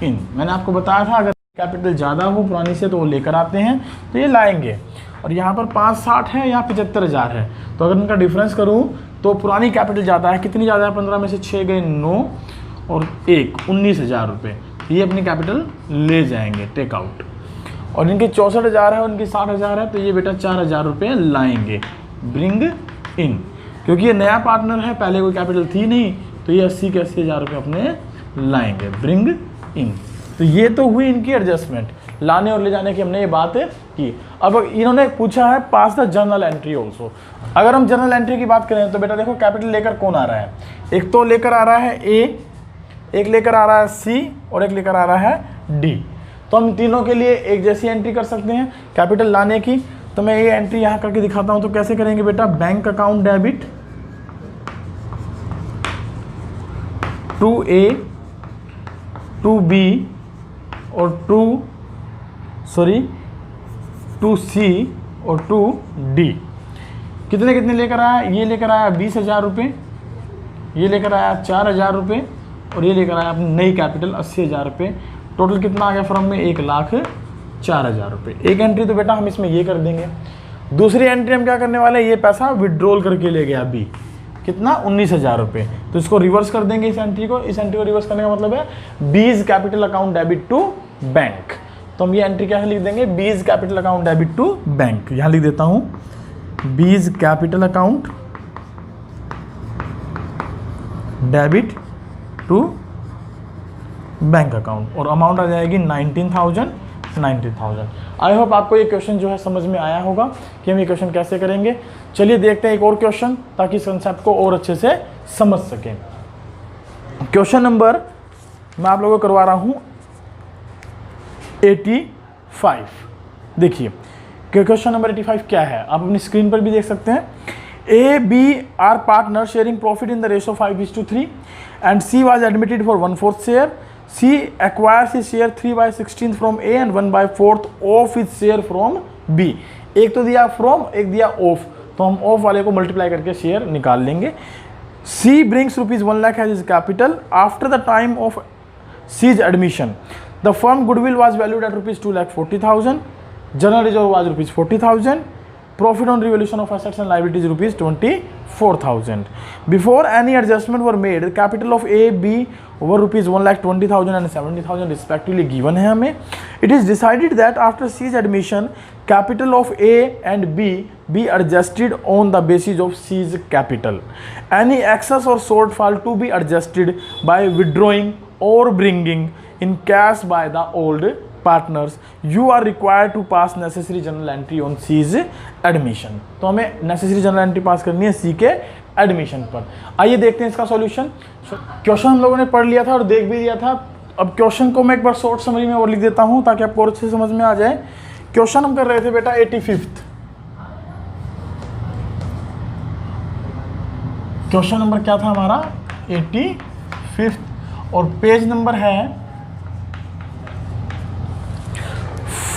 इन। मैंने आपको बताया था अगर कैपिटल ज़्यादा हो पुरानी से तो वो लेकर आते हैं, तो ये लाएंगे। और यहाँ पर 5 60 है, यहाँ 75,000 है, तो अगर इनका डिफरेंस करूँ तो पुरानी कैपिटल ज़्यादा है। कितनी ज़्यादा है 15 में से 6 गए 9 और 1 19,000 रुपये, ये अपनी कैपिटल ले जाएंगे टेक आउट। और इनकी 64,000 है और इनकी 60,000 है, तो ये बेटा 4,000 रुपये लाएंगे, ब्रिंग इन। क्योंकि ये नया पार्टनर है, पहले कोई कैपिटल थी नहीं, तो ये 80 के 80,000 रुपये अपने लाएंगे, ब्रिंग इन। तो ये तो हुई इनकी एडजस्टमेंट, लाने और ले जाने की हमने ये बात की। अब इन्होंने पूछा है पास द जर्नल एंट्री ऑल्सो। अगर हम जर्नल एंट्री की बात करें तो बेटा देखो कैपिटल लेकर कौन आ रहा है, एक तो लेकर आ रहा है ए, एक लेकर आ रहा है सी और एक लेकर आ रहा है डी। तो हम तीनों के लिए एक जैसी एंट्री कर सकते हैं कैपिटल लाने की। तो मैं ये एंट्री यहाँ करके दिखाता हूँ। तो कैसे करेंगे बेटा, bank account debit to A, to B और टू सी और टू डी। कितने कितने लेकर आया, ये लेकर आया 20,000 रुपये, ये लेकर आया 4,000 रुपये और ये लेकर आया अपनी नई कैपिटल 80,000 रुपये। टोटल कितना आ गया फर्म में 1,04,000 रुपये। एक एंट्री तो बेटा हम इसमें ये कर देंगे। दूसरी एंट्री हम क्या करने वाले हैं, ये पैसा विड्रॉल करके ले गया बी, कितना 19,000 रुपये। तो इसको रिवर्स कर देंगे इस एंट्री को। इस एंट्री को रिवर्स करने का मतलब है B's capital account debit to bank. तो हम ये एंट्री क्या लिख देंगे, B's capital account debit to bank. यहाँ लिख देता हूँ B's capital account debit to bank account, और अमाउंट आ जाएगी 19,000। आई होप आपको ये क्वेश्चन जो है समझ में आया होगा कि हम ये क्वेश्चन कैसे करेंगे। चलिए देखते हैं एक और क्वेश्चन, ताकि इस कंसेप्ट को और अच्छे से समझ सकें। क्वेश्चन नंबर मैं आप लोगों को करवा रहा हूँ 85। देखिए क्वेश्चन नंबर 85 क्या है, आप अपनी स्क्रीन पर भी देख सकते हैं। A, B are partners sharing profit in the ratio 5:3 and C was admitted for 1/4 share. C acquires his share 3/16 from A and 1/4 of his share from B. एक तो दिया from, एक दिया off, तो हम off वाले को मल्टीप्लाई करके शेयर निकाल लेंगे। C brings ₹1 lakh as his capital after the time of C's admission. The firm goodwill was valued at ₹2,40,000. General reserve was ₹40,000. Profit on revaluation of assets and liabilities ₹24,000. Before any adjustment were made, the capital of A, B were ₹1,20,000 and 70,000 respectively given है हमें. It is decided that after C's admission, capital of A and B be adjusted on the basis of C's capital. Any excess or shortfall to be adjusted by withdrawing or bringing in cash by the old partners. You are required to pass necessary journal entry on C's admission. तो हमें necessary journal entry पास करनी है C के admission पर। आइए देखते हैं इसका सॉल्यूशन। क्वेश्चन हम लोगों ने पढ़ लिया था और देख भी लिया था, अब क्वेश्चन को मैं एक बार शॉर्ट समरी में और लिख देता हूं ताकि आपको और अच्छे समझ में आ जाए। क्वेश्चन हम कर रहे थे बेटा 85th, क्वेश्चन नंबर क्या था हमारा 85th, और पेज नंबर है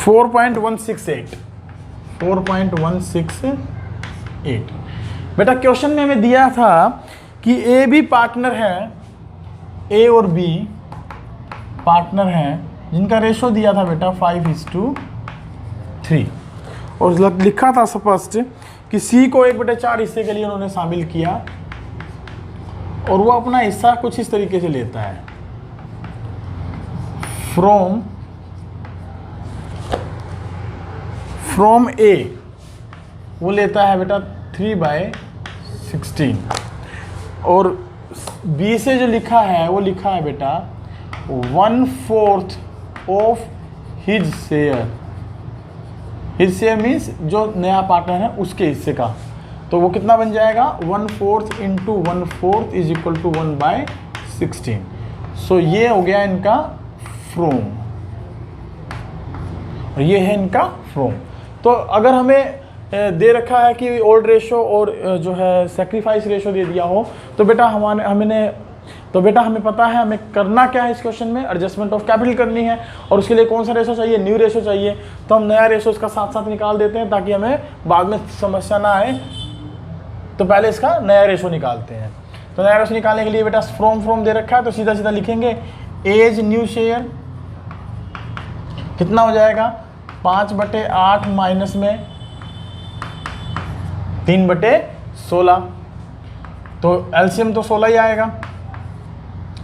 4.168। बेटा क्वेश्चन में हमें दिया था कि ए बी पार्टनर है, ए और बी पार्टनर हैं जिनका रेशो दिया था बेटा 5:3, और लिखा था स्पष्ट कि सी को 1/4 हिस्से के लिए उन्होंने शामिल किया और वो अपना हिस्सा कुछ इस तरीके से लेता है। फ्रॉम ए वो लेता है बेटा 3/16, और बी से जो लिखा है वो लिखा है बेटा 1/4 of his share. His share means जो नया पार्टनर है उसके हिस्से का, तो वो कितना बन जाएगा 1/4 × 1/4 इज इक्वल टू 1/16। सो ये हो गया इनका फ्रोम, और ये है इनका फ्रोम। तो अगर हमें दे रखा है कि ओल्ड रेशो और जो है सेक्रीफाइस रेशो दे दिया हो, तो बेटा हमें पता है हमें करना क्या है इस क्वेश्चन में, एडजस्टमेंट ऑफ कैपिटल करनी है, और उसके लिए कौन सा रेशो चाहिए, न्यू रेशो चाहिए। तो हम नया रेशो इसका साथ साथ निकाल देते हैं ताकि हमें बाद में समस्या ना आए। तो पहले इसका नया रेशो निकालते हैं। तो नया रेशो निकालने के लिए बेटा फ्रॉम दे रखा है, तो सीधा सीधा लिखेंगे एज न्यू शेयर कितना हो जाएगा 5/8 माइनस में 3/16, तो एलसीएम तो 16 ही आएगा।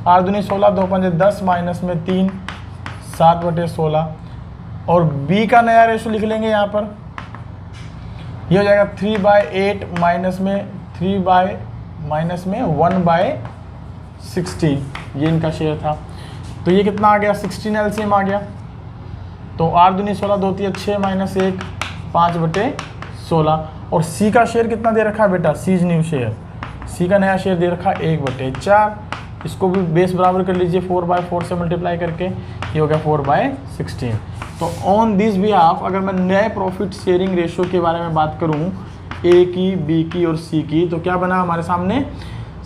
8 दूनी 16, 2 पंजे 10 माइनस में 3, 7/16, और बी का नया रेशो लिख लेंगे यहाँ पर, ये हो जाएगा 3/8 माइनस में 1/16, ये इनका शेयर था। तो ये कितना आ गया 16 एलसीएम आ गया। तो 8 दूनी 16, 2 3 6 माइनस 1, 5/16, और सी का शेयर कितना दे रखा है बेटा, सीज न्यू शेयर, सी का नया शेयर दे रखा है 1/4। इसको भी बेस बराबर कर लीजिए 4/4 से मल्टीप्लाई करके, ये हो गया 4/16। तो ऑन दिस भी आप अगर मैं नए प्रॉफिट शेयरिंग रेशो के बारे में बात करूं, ए की, बी की और सी की, तो क्या बना हमारे सामने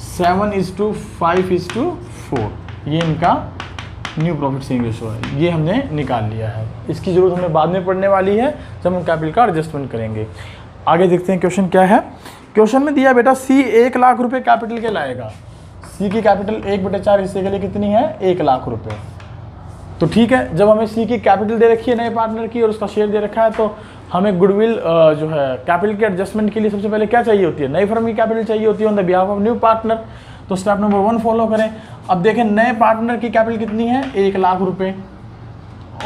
7:5:4, ये इनका न्यू प्रॉफिट शेयरिंग रेशो है, ये हमने निकाल लिया है। इसकी जरूरत हमें बाद में पड़ने वाली है जब हम कैपिटल का एडजस्टमेंट करेंगे। आगे देखते हैं क्वेश्चन क्या है। क्वेश्चन में दिया बेटा सी 1 लाख रुपए कैपिटल के लाएगा। सी की कैपिटल 1/4 हिस्से के लिए कितनी है 1 लाख रुपए। तो ठीक है, जब हमें सी की कैपिटल दे रखी है नए पार्टनर की और उसका शेयर दे रखा है, तो हमें गुडविल जो है कैपिटल के एडजस्टमेंट के लिए सबसे पहले क्या चाहिए होती है, नई फर्म की कैपिटल चाहिए होती है on the behalf of new partner. तो स्टेप नंबर 1 फॉलो करें। अब देखें नए पार्टनर की कैपिटल कितनी है 1 लाख रुपए,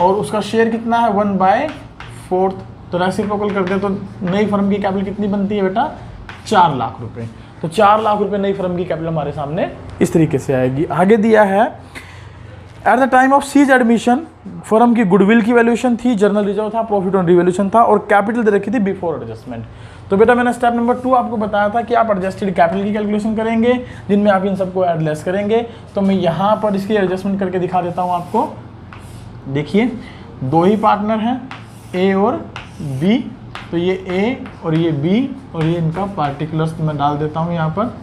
और उसका शेयर कितना है 1/4। तो रेसिप्रोकल करते हैं तो नई फर्म की कैपिटल कितनी बनती है बेटा 4 लाख रुपए। तो 4 लाख रुपए नई फर्म की कैपिटल हमारे सामने इस तरीके से आएगी। आगे दिया है at the time of C's admission firm की गुडविल की वैल्यूएशन थी, जर्नल रिजर्व था, प्रॉफिट ऑन रिवैल्यूएशन था, और कैपिटल दे रखी थी बिफोर एडजस्टमेंट। तो बेटा मैंने स्टेप नंबर 2 आपको बताया था कि आप एडजस्टेड कैपिटल की कैलकुलेशन करेंगे जिनमें आप इन सबको ऐड लेस करेंगे। तो मैं यहाँ पर इसकी एडजस्टमेंट करके दिखा देता हूँ आपको। देखिए 2 ही पार्टनर हैं ए और बी, तो ये ए और ये बी और ये इनका पार्टिकुलर्स मैं डाल देता हूँ यहाँ पर।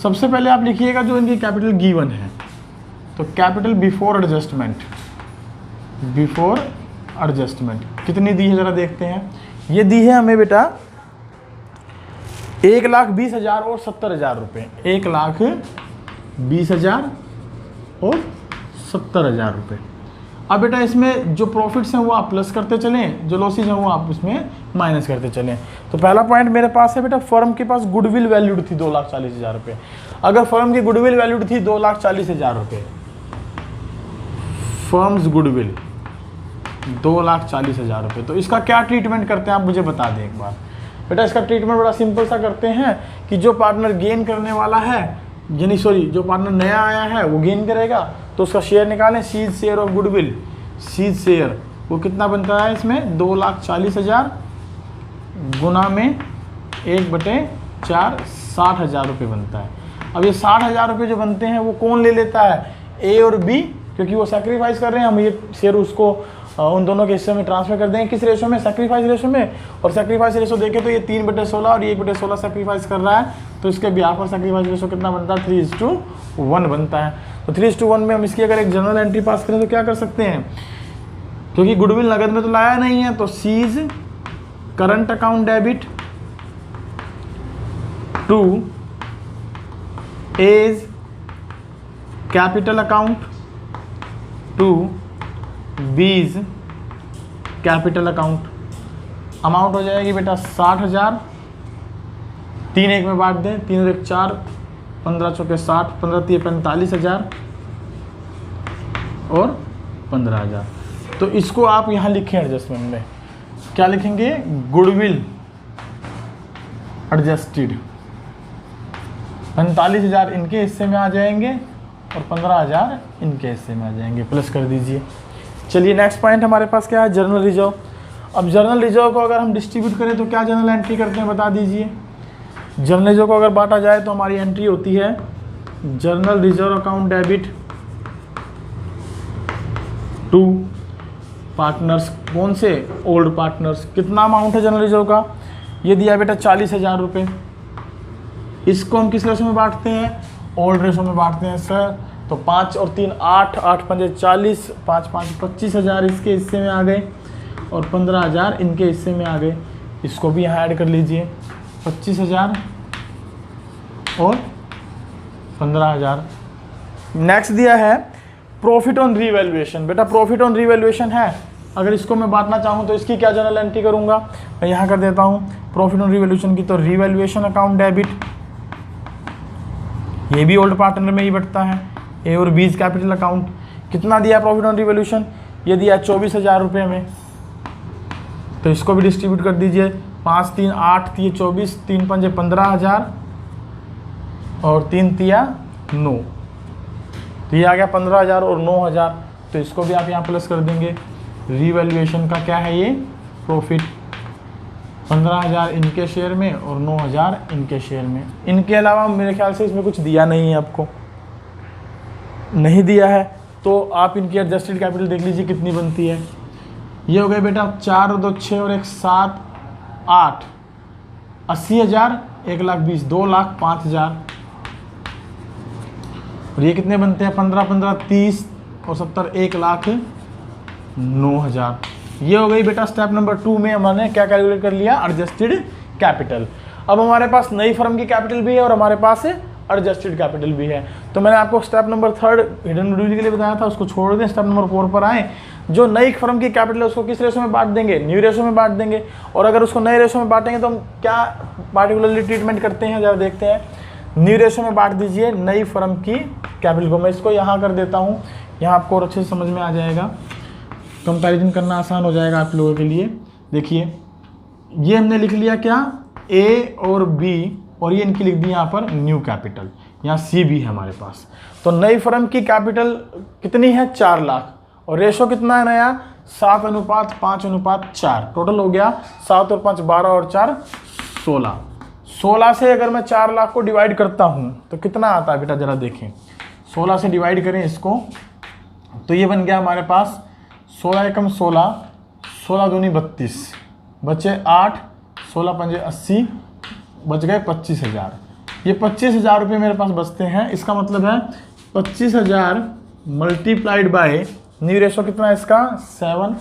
सबसे पहले आप लिखिएगा जो इनकी कैपिटल गिवन है, तो capital before adjustment, before adjustment कितनी दी है ज़रा देखते हैं। ये दी है हमें बेटा 1,20,000 और 70,000 रुपये, 1,20,000 और 70,000 रुपये। अब बेटा इसमें जो प्रॉफिट्स हैं वो आप प्लस करते चलें, जो लॉसेज हैं वो आप उसमें माइनस करते चलें। तो पहला पॉइंट मेरे पास है बेटा फर्म के पास गुडविल वैल्यूड थी 2,40,000 रुपये। अगर फर्म की गुडविल वैल्यूड थी 2,40,000 रुपये, फर्म्स गुडविल 2,40,000 रुपये, तो इसका क्या ट्रीटमेंट करते हैं आप मुझे बता दें एक बार। बेटा इसका ट्रीटमेंट बड़ा सिंपल सा करते हैं कि जो पार्टनर गेन करने वाला है, यानी सॉरी जो पार्टनर नया आया है वो गेन करेगा, तो उसका शेयर निकालें, C's share of goodwill, C's share वो कितना बनता है इसमें 2,40,000 गुना में 1/4 60,000 रुपये बनता है। अब ये 60,000 रुपये जो बनते हैं वो कौन ले लेता है, ए और बी क्योंकि वो सेक्रीफाइस कर रहे हैं, हम ये शेयर उसको उन दोनों के हिस्से में ट्रांसफर कर देंगे। किस रेशो में? सेक्रीफाइस रेशो में। और सेक्रीफाइस रेशो देखें तो ये 3/16 और ये 1/16 सेक्रीफाइस कर रहा है, तो इसके बिहाफ पर सेक्रीफाइस रेशो कितना बनता है? 3:1 बनता है। तो 3:1 में हम इसकी अगर एक जनरल एंट्री पास करें तो क्या कर सकते हैं? क्योंकि गुडविल नगद में तो लाया नहीं है, तो C's current account debit to A's capital account to B's capital account. Amount हो जाएगी बेटा 60,000, 3 1 में बांट दें, 3 और 1 4, 15 चौके 60, 15 3 45,000 और 15,000। तो इसको आप यहाँ लिखें एडजस्टमेंट में, क्या लिखेंगे? Goodwill adjusted. 45,000 इनके हिस्से में आ जाएंगे और 15,000 इनके हिस्से में आ जाएंगे, प्लस कर दीजिए। चलिए नेक्स्ट पॉइंट हमारे पास क्या है? General reserve. अब जर्नल रिजर्व को अगर हम डिस्ट्रीब्यूट करें तो क्या जर्नल एंट्री करते हैं, बता दीजिए। जर्नल रिजर्व को अगर बांटा जाए तो हमारी एंट्री होती है general reserve account debit to partners. कौन से? Old partners. कितना अमाउंट है जर्नल रिजर्व का? ये दिया बेटा 40,000 रुपये। इसको हम किस रेशो में बांटते हैं? ओल्ड रेशो में बांटते हैं सर। तो 5 और 3 8, 8 5 40, 5 5 25,000 इसके हिस्से में आ गए और 15,000 इनके हिस्से में आ गए। इसको भी यहाँ ऐड कर लीजिए, 25,000 और 15,000। नेक्स्ट दिया है प्रॉफिट ऑन रीवैल्यूएशन। बेटा प्रॉफिट ऑन रीवैल्यूएशन है, अगर इसको मैं बांटना चाहूँ तो इसकी क्या जनरल एंट्री करूँगा? मैं यहाँ कर देता हूँ प्रॉफिट ऑन रीवैल्यूएशन की, तो रीवैल्यूएशन अकाउंट डेबिट, ये भी ओल्ड पार्टनर में ही बटता है, ए और बीज कैपिटल अकाउंट। कितना दिया प्रॉफिट ऑन रिवोल्यूशन? ये दिया 24,000 रुपये में, तो इसको भी डिस्ट्रीब्यूट कर दीजिए। 5 3 8 3 24, 3 5 15,000 और 3 3 9, तो ये आ गया 15,000 और 9,000। तो इसको भी आप यहाँ प्लस कर देंगे। रीवैल्यूएशन का क्या है? ये प्रॉफिट 15,000 इनके शेयर में और 9,000 इनके शेयर में। इनके अलावा मेरे ख्याल से इसमें कुछ दिया नहीं है, आपको नहीं दिया है, तो आप इनकी एडजस्टेड कैपिटल देख लीजिए कितनी बनती है। ये हो गए बेटा 4 और 2 6 और 1 7 8, 80,000, 1,20,000, 2,05,000। और ये कितने बनते हैं? 15 15 30 और 70, 1,09,000। ये हो गई बेटा स्टेप नंबर 2 में हमने क्या कैलकुलेट कर लिया? Adjusted capital. अब हमारे पास नई फर्म की कैपिटल भी है और हमारे पास एडजस्टेड कैपिटल भी है। तो मैंने आपको स्टेप नंबर 3 हिडन गुडविल के लिए बताया था, उसको छोड़ दें, स्टेप नंबर 4 पर आए। जो नई फर्म की कैपिटल है उसको किस रेशो में बांट देंगे? न्यू रेशो में बांट देंगे। और अगर उसको नए रेशो में बांटेंगे तो हम क्या पार्टिकुलरली ट्रीटमेंट करते हैं, जरा देखते हैं। न्यू रेशो में बांट दीजिए नई फर्म की कैपिटल को। मैं इसको यहाँ कर देता हूँ, यहाँ आपको और अच्छे से समझ में आ जाएगा, कंपैरिजन करना आसान हो जाएगा आप लोगों के लिए। देखिए ये हमने लिख लिया क्या? ए और बी, और ये इनकी लिख दी यहाँ पर न्यू कैपिटल, यहाँ सी भी है हमारे पास। तो नई फर्म की कैपिटल कितनी है? 4 लाख, और रेशो कितना है नया? 7:5:4। टोटल हो गया 7 और 5 12 और 4 16। 16 से अगर मैं 4 लाख को डिवाइड करता हूँ तो कितना आता है बेटा? जरा देखें, 16 से डिवाइड करें इसको, तो ये बन गया हमारे पास 16 एकम 16, 16 दूनी 32, बचे 8, 16 पंजे 80, बच गए 25,000। ये 25,000 रुपये मेरे पास बचते हैं। इसका मतलब है 25,000 मल्टीप्लाइड बाय न्यू रेशो कितना है इसका? 7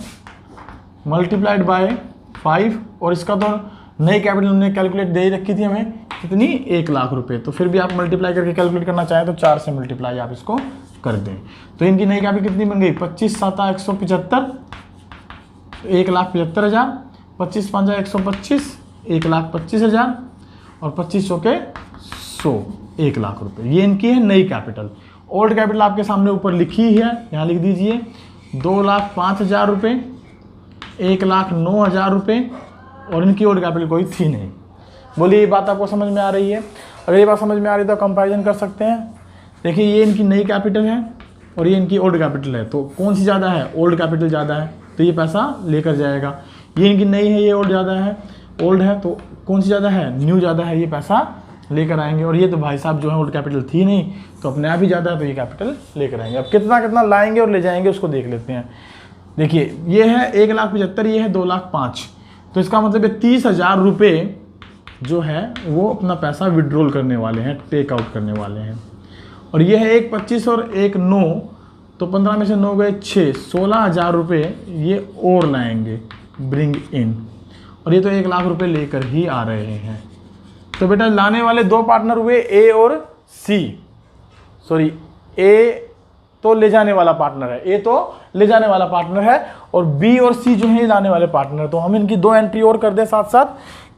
मल्टीप्लाइड बाय 5, और इसका तो नई कैपिटल हमने कैलकुलेट दे ही रखी थी हमें कितनी? 1 लाख रुपए। तो फिर भी आप मल्टीप्लाई करके कैलकुलेट करना चाहें तो 4 से मल्टीप्लाई आप इसको कर दें। तो इनकी नई कैपिटल कितनी बन गई? 25 7 175, 1,75,000, 25 5 125, 1,25,000 और 25 100 100, 1 लाख रुपए। ये इनकी है नई कैपिटल। ओल्ड कैपिटल आपके सामने ऊपर लिखी है, यहाँ लिख दीजिए 2,05,000 रुपये, 1,09,000 रुपये, और इनकी ओल्ड कैपिटल कोई थी नहीं। बोलिए ये बात आपको समझ में आ रही है? अगर ये बात समझ में आ रही है तो कंपैरिजन कर सकते हैं। देखिए ये इनकी नई कैपिटल है और ये इनकी ओल्ड कैपिटल है, तो कौन सी ज़्यादा है? ओल्ड कैपिटल ज़्यादा है, तो ये पैसा लेकर जाएगा। ये इनकी नई है, ये ओल्ड ज़्यादा है, ओल्ड है, तो कौन सी ज़्यादा है? न्यू ज़्यादा है, ये पैसा लेकर आएंगे। और ये तो भाई साहब जो है ओल्ड कैपिटल थी नहीं, तो अपने आप ही ज़्यादा है, तो ये कैपिटल लेकर आएंगे। अब कितना कितना लाएंगे और ले जाएंगे उसको देख लेते हैं। देखिए ये है 1,75,000, ये है 2,05,000, तो इसका मतलब है 30,000 रुपये जो है वो अपना पैसा विड्रॉल करने वाले हैं, टेक आउट करने वाले हैं। और ये है 1,25,000 और 1,09,000, तो 15 में से 9 गए 6, 16,000 रुपये ये और लाएंगे, ब्रिंग इन। और ये तो 1,00,000 रुपये लेकर ही आ रहे हैं। तो बेटा लाने वाले दो पार्टनर हुए ए और सी, सॉरी ए तो ले जाने वाला पार्टनर है, ए तो ले जाने वाला पार्टनर है, और बी और सी जो है लाने वाले पार्टनर। तो हम इनकी 2 एंट्री और कर दें साथ साथ।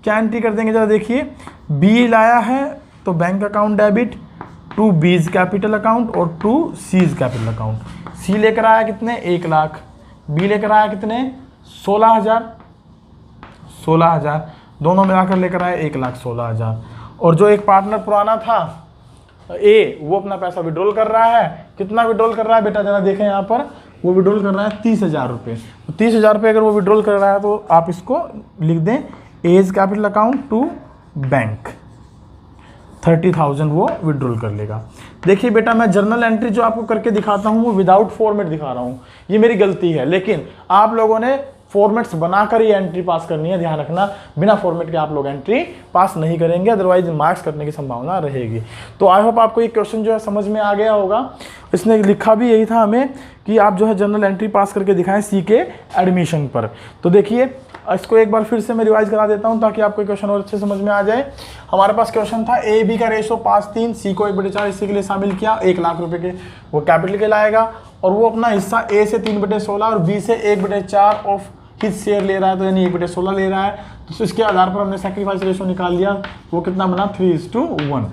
क्या एंट्री कर देंगे जरा देखिए, बी लाया है तो bank account debit to B's capital account और to C's capital account. C लेकर आया कितने 1,00,000, बी लेकर आया कितने 16,000, दोनों मिलाकर लेकर आए 1,16,000। और जो एक पार्टनर पुराना था ए, वो अपना पैसा विड्रॉल कर रहा है। कितना विड्रॉल कर रहा है बेटा जरा देखें यहाँ पर, वो विड्रॉल कर रहा है 30,000 रुपये। तो 30,000 रुपये अगर वो विड्रॉल कर रहा है तो आप इसको लिख दें A's capital account to bank, 30,000 वो विड्रॉल कर लेगा। देखिए बेटा मैं जर्नल एंट्री जो आपको करके दिखाता हूँ वो विदाउट फॉर्मेट दिखा रहा हूँ, ये मेरी गलती है, लेकिन आप लोगों ने फॉर्मेट्स बनाकर ही एंट्री पास करनी है, ध्यान रखना। बिना फॉर्मेट के आप लोग एंट्री पास नहीं करेंगे, अदरवाइज मार्क्स कटने की संभावना रहेगी। तो आई होप आपको ये क्वेश्चन जो है समझ में आ गया होगा। इसने लिखा भी यही था हमें कि आप जो है जनरल एंट्री पास करके दिखाएं सी के एडमिशन पर। तो देखिए इसको एक बार फिर से मैं रिवाइज करा देता हूं ताकि आपको क्वेश्चन और अच्छे समझ में आ जाए। हमारे पास क्वेश्चन था ए बी का रेशो 5:3, सी को 1/4 इसी के लिए शामिल किया, 1,00,000 रुपए के वो कैपिटल के लाएगा, और वो अपना हिस्सा ए से 3/16 और बी से 1/4 ऑफ हिज शेयर ले रहा है, तो यानी 1/16 ले रहा है। तो इसके आधार पर हमने सैक्रिफाइस रेशो निकाल लिया, वो कितना बना 3:1।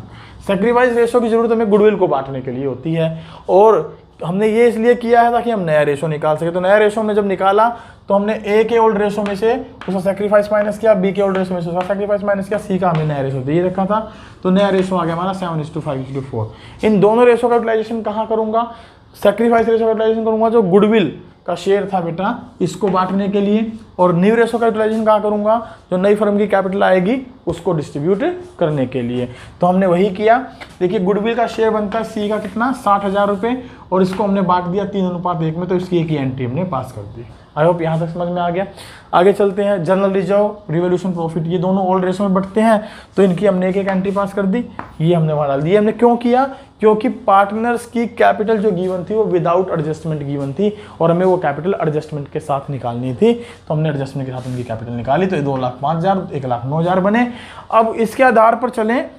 सैक्रिफाइस रेशो की जरूरत हमें गुडविल को बांटने के लिए होती है, और हमने ये इसलिए किया है ताकि हम नया रेशो निकाल सके। तो नया रेशो हमने जब निकाला तो हमने ए के ओल्ड रेशो में से उसका सैक्रिफाइस माइनस किया, बी के ओल्ड रेशो में से उसका सैक्रिफाइस माइनस किया, सी का हमने नया रेशो दे रखा था, तो नया रेशो आ गया हमारा 7:5:4। इन दोनों रेशो का यूटिलाइजेशन कहाँ करूँगा, सैक्रिफाइस रेशो का यूटिलाइजेशन करूँगा जो गुडविल का शेयर था बेटा इसको बांटने के लिए, और न्यू रेशो का यूटिलाइजेशन कहाँ करूँगा जो नई फर्म की कैपिटल आएगी उसको डिस्ट्रीब्यूट करने के लिए। तो हमने वही किया। देखिए गुडविल का शेयर बनता है सी का कितना 60,000 रुपये, और इसको हमने बांट दिया 3:1 में, तो इसकी एक ही एंट्री हमने पास कर दी। आई होप यहाँ तक समझ में आ गया। आगे चलते हैं, जनरल रिजर्व, रिवोल्यूशन प्रॉफिट, ये दोनों ओल्ड रेशो में बढ़ते हैं, तो इनकी हमने एक एक एंट्री पास कर दी। ये हमने वहाँ डाल दी। हमने क्यों किया, क्योंकि पार्टनर्स की कैपिटल जो गिवन थी वो विदाउट एडजस्टमेंट गिवन थी, और हमें वो कैपिटल एडजस्टमेंट के साथ निकालनी थी, तो हमने एडजस्टमेंट के साथ उनकी कैपिटल निकाली, तो 2,05,000, 1,09,000 बने। अब इसके आधार पर चलें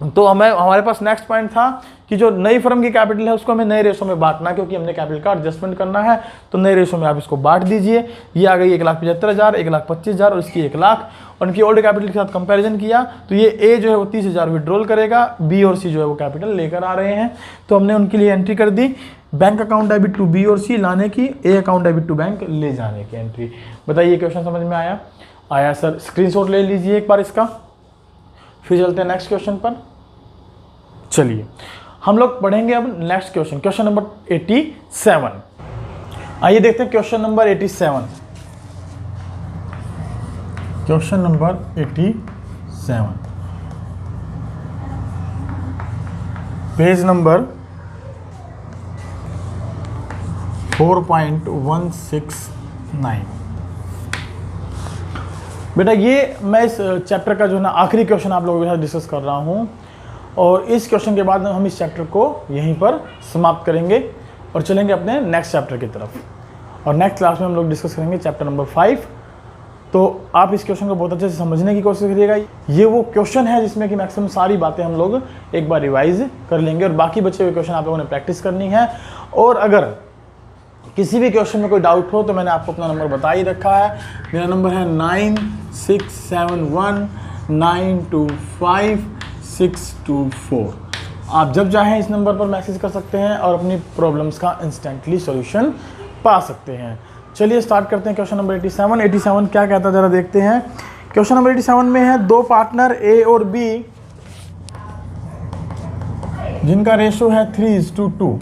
तो हमारे पास नेक्स्ट पॉइंट था कि जो नई फर्म की कैपिटल है उसको हमें नए रेशो में बांटना, क्योंकि हमने कैपिटल का एडजस्टमेंट करना है, तो नए रेशो में आप इसको बांट दीजिए। ये आ गई 1,75,000, 1,25,000 और इसकी 1,00,000, और उनकी ओल्ड कैपिटल के साथ कंपैरिजन किया तो ये ए जो है वो 30,000 विड्रॉल करेगा, बी और सी जो है वो कैपिटल लेकर आ रहे हैं, तो हमने उनके लिए एंट्री कर दी। Bank account debit to B और सी लाने की, A account debit to bank ले जाने की एंट्री। बताइए क्वेश्चन समझ में आया सर? स्क्रीनशॉट ले लीजिए एक बार इसका, फिर चलते हैं नेक्स्ट क्वेश्चन पर। चलिए हम लोग पढ़ेंगे अब नेक्स्ट क्वेश्चन, क्वेश्चन नंबर 87। आइए देखते हैं question number 87। Question number 87, page number 4.169। बेटा ये मैं इस चैप्टर का जो है ना आखिरी क्वेश्चन आप लोगों के साथ डिस्कस कर रहा हूँ, और इस क्वेश्चन के बाद हम इस चैप्टर को यहीं पर समाप्त करेंगे और चलेंगे अपने नेक्स्ट चैप्टर की तरफ, और नेक्स्ट क्लास में हम लोग डिस्कस करेंगे चैप्टर नंबर 5। तो आप इस क्वेश्चन को बहुत अच्छे से समझने की कोशिश करिएगा। ये वो क्वेश्चन है जिसमें कि मैक्सिमम सारी बातें हम लोग एक बार रिवाइज कर लेंगे, और बाकी बचे हुए क्वेश्चन आप लोगों ने प्रैक्टिस करनी है। और अगर किसी भी क्वेश्चन में कोई डाउट हो तो मैंने आपको अपना नंबर बता ही रखा है, मेरा नंबर है 9671925624। आप जब चाहें इस नंबर पर मैसेज कर सकते हैं और अपनी प्रॉब्लम्स का इंस्टेंटली सॉल्यूशन पा सकते हैं। चलिए स्टार्ट करते हैं क्वेश्चन नंबर 87। 87 क्या कहता है जरा देखते हैं। क्वेश्चन नंबर 87 में है दो पार्टनर ए और बी जिनका रेशो है 3:2।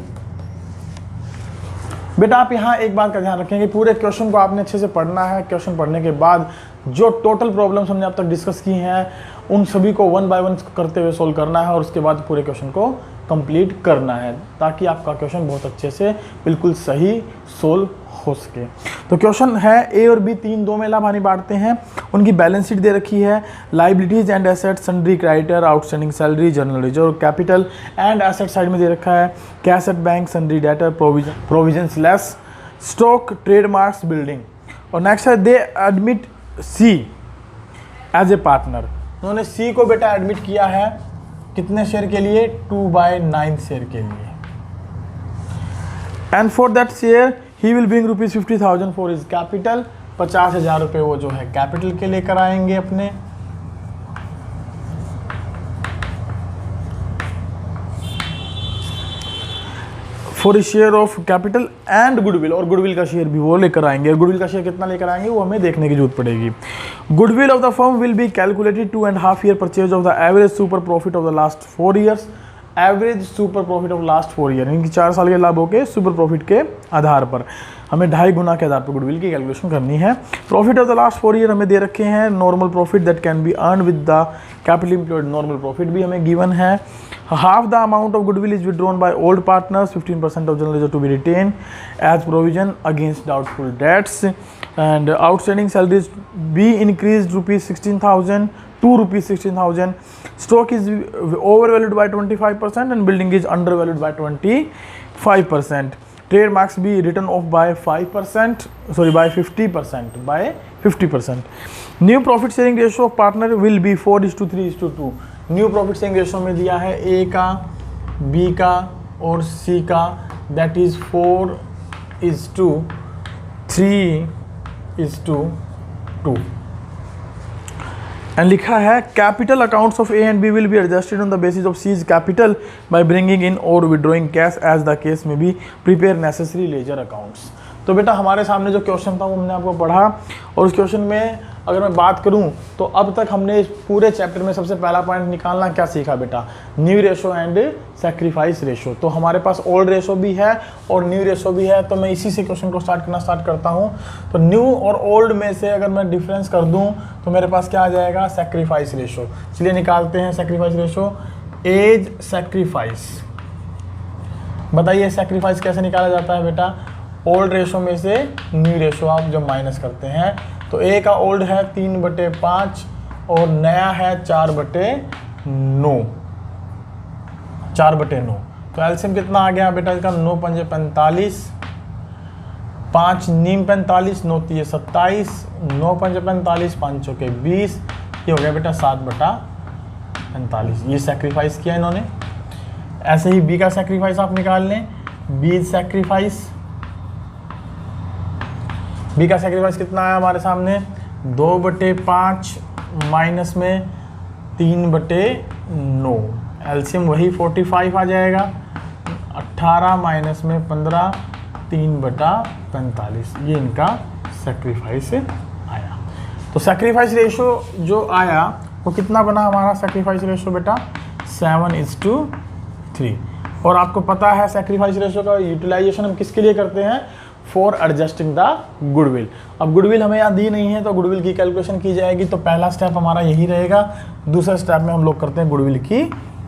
बेटा आप यहाँ एक बात का ध्यान रखें कि पूरे क्वेश्चन को आपने अच्छे से पढ़ना है। क्वेश्चन पढ़ने के बाद जो टोटल प्रॉब्लम्स हमने अब तक डिस्कस की हैं उन सभी को वन बाय वन करते हुए सोल्व करना है और उसके बाद पूरे क्वेश्चन को कंप्लीट करना है, ताकि आपका क्वेश्चन बहुत अच्छे से बिल्कुल सही सोल्व हो सके। तो क्वेश्चन है ए और बी 3 में लाभानी बांटते हैं, उनकी बैलेंस शीट दे रखी है, liabilities and asset, sundry creditor, outstanding salary, general reserve, capital and asset side में दे रखा है cash at bank, sundry debtor, provision less, stock, trademarks, building. और नेक्स्ट है they admit C as a partner, उन्होंने सी को बेटा admit किया है कितने शेयर के लिए, 2/9 शेयर के लिए। And for that share he will bring ₹50,000 for his capital, 50,000 रुपये वो जो है कैपिटल के लेकर आएंगे अपने। For share of capital and goodwill, और गुडविल का शेयर भी वो लेकर आएंगे। और गुडविल का शेयर कितना लेकर आएंगे वो हमें देखने की जरूरत पड़ेगी। Goodwill of the firm will be calculated 2.5 year purchase of the average super profit of the last 4 years, average super profit of last 4 year, इनकी 4 साल के लाभों के सुपर प्रॉफिट के आधार पर हमें 2.5 गुना के आधार पर गुडविल की कैलकुलेशन करनी है। Profit of the last 4 year हमें दे रखे हैं, normal profit that can be earn with the capital employed, normal profit भी हमें गिवन है। Half the amount of goodwill is withdrawn by old partners, 15% of general reserve to be retain as provision against doubtful debts, and outstanding salaries be increase ₹16,000 to ₹16,000. Stock is overvalued by 25% and building is undervalued by 25%. Trademarks be written off by 5%, by 50%. New profit sharing ratio of partner will be 4:3:2. New profit sharing ratio में दिया है ए का, B का और सी का, that is 4:3:2। And लिखा है capital accounts of A and B will be adjusted on the basis of C's capital by bringing in और withdrawing cash as the case may be, prepare necessary ledger accounts. तो बेटा हमारे सामने जो question था वो हमने आपको पढ़ा, और उस क्वेश्चन में अगर मैं बात करूं तो अब तक हमने इस पूरे चैप्टर में सबसे पहला पॉइंट निकालना क्या सीखा बेटा, new ratio and sacrifice ratio. तो हमारे पास ओल्ड रेशो भी है और न्यू रेशो भी है, तो मैं इसी से क्वेश्चन को स्टार्ट करता हूं। तो न्यू और ओल्ड में से अगर मैं डिफरेंस कर दूं तो मेरे पास क्या आ जाएगा, सैक्रिफाइस रेशो। चलिए निकालते हैं सैक्रिफाइस रेशो। एज सैक्रिफाइस, बताइए सैक्रिफाइस कैसे निकाला जाता है बेटा, ओल्ड रेशो में से न्यू रेशो आप जब माइनस करते हैं, तो ए का ओल्ड है 3/5 और नया है 4/9। तो एलसीएम कितना आ गया बेटा इसका, 9 पंजे 45, 5 नीम 45, 9 तिये 27, 9 पंजे 45, 5 चौके 20, ये हो गया बेटा 7/45। ये सैक्रिफाइस किया इन्होंने। ऐसे ही बी का सैक्रिफाइस आप निकाल लें, बी सैक्रिफाइस, बी का सैक्रिफाइस कितना आया हमारे सामने, 2/5 माइनस में 3/9, एलसीएम वही 45 आ जाएगा, 18 माइनस में 15, 3/45, ये इनका सैक्रिफाइस आया। तो सैक्रिफाइस रेशो जो आया वो कितना बना हमारा सैक्रिफाइस रेशो बेटा, 7:3। और आपको पता है सैक्रिफाइस रेशो का यूटिलाइजेशन हम किसके लिए करते हैं, फॉर एडजस्टिंग द गुडविल। अब गुडविल हमें यहाँ दी नहीं है तो गुडविल की कैलकुलेशन की जाएगी, तो पहला स्टेप हमारा यही रहेगा। दूसरा स्टेप में हम लोग करते हैं गुडविल की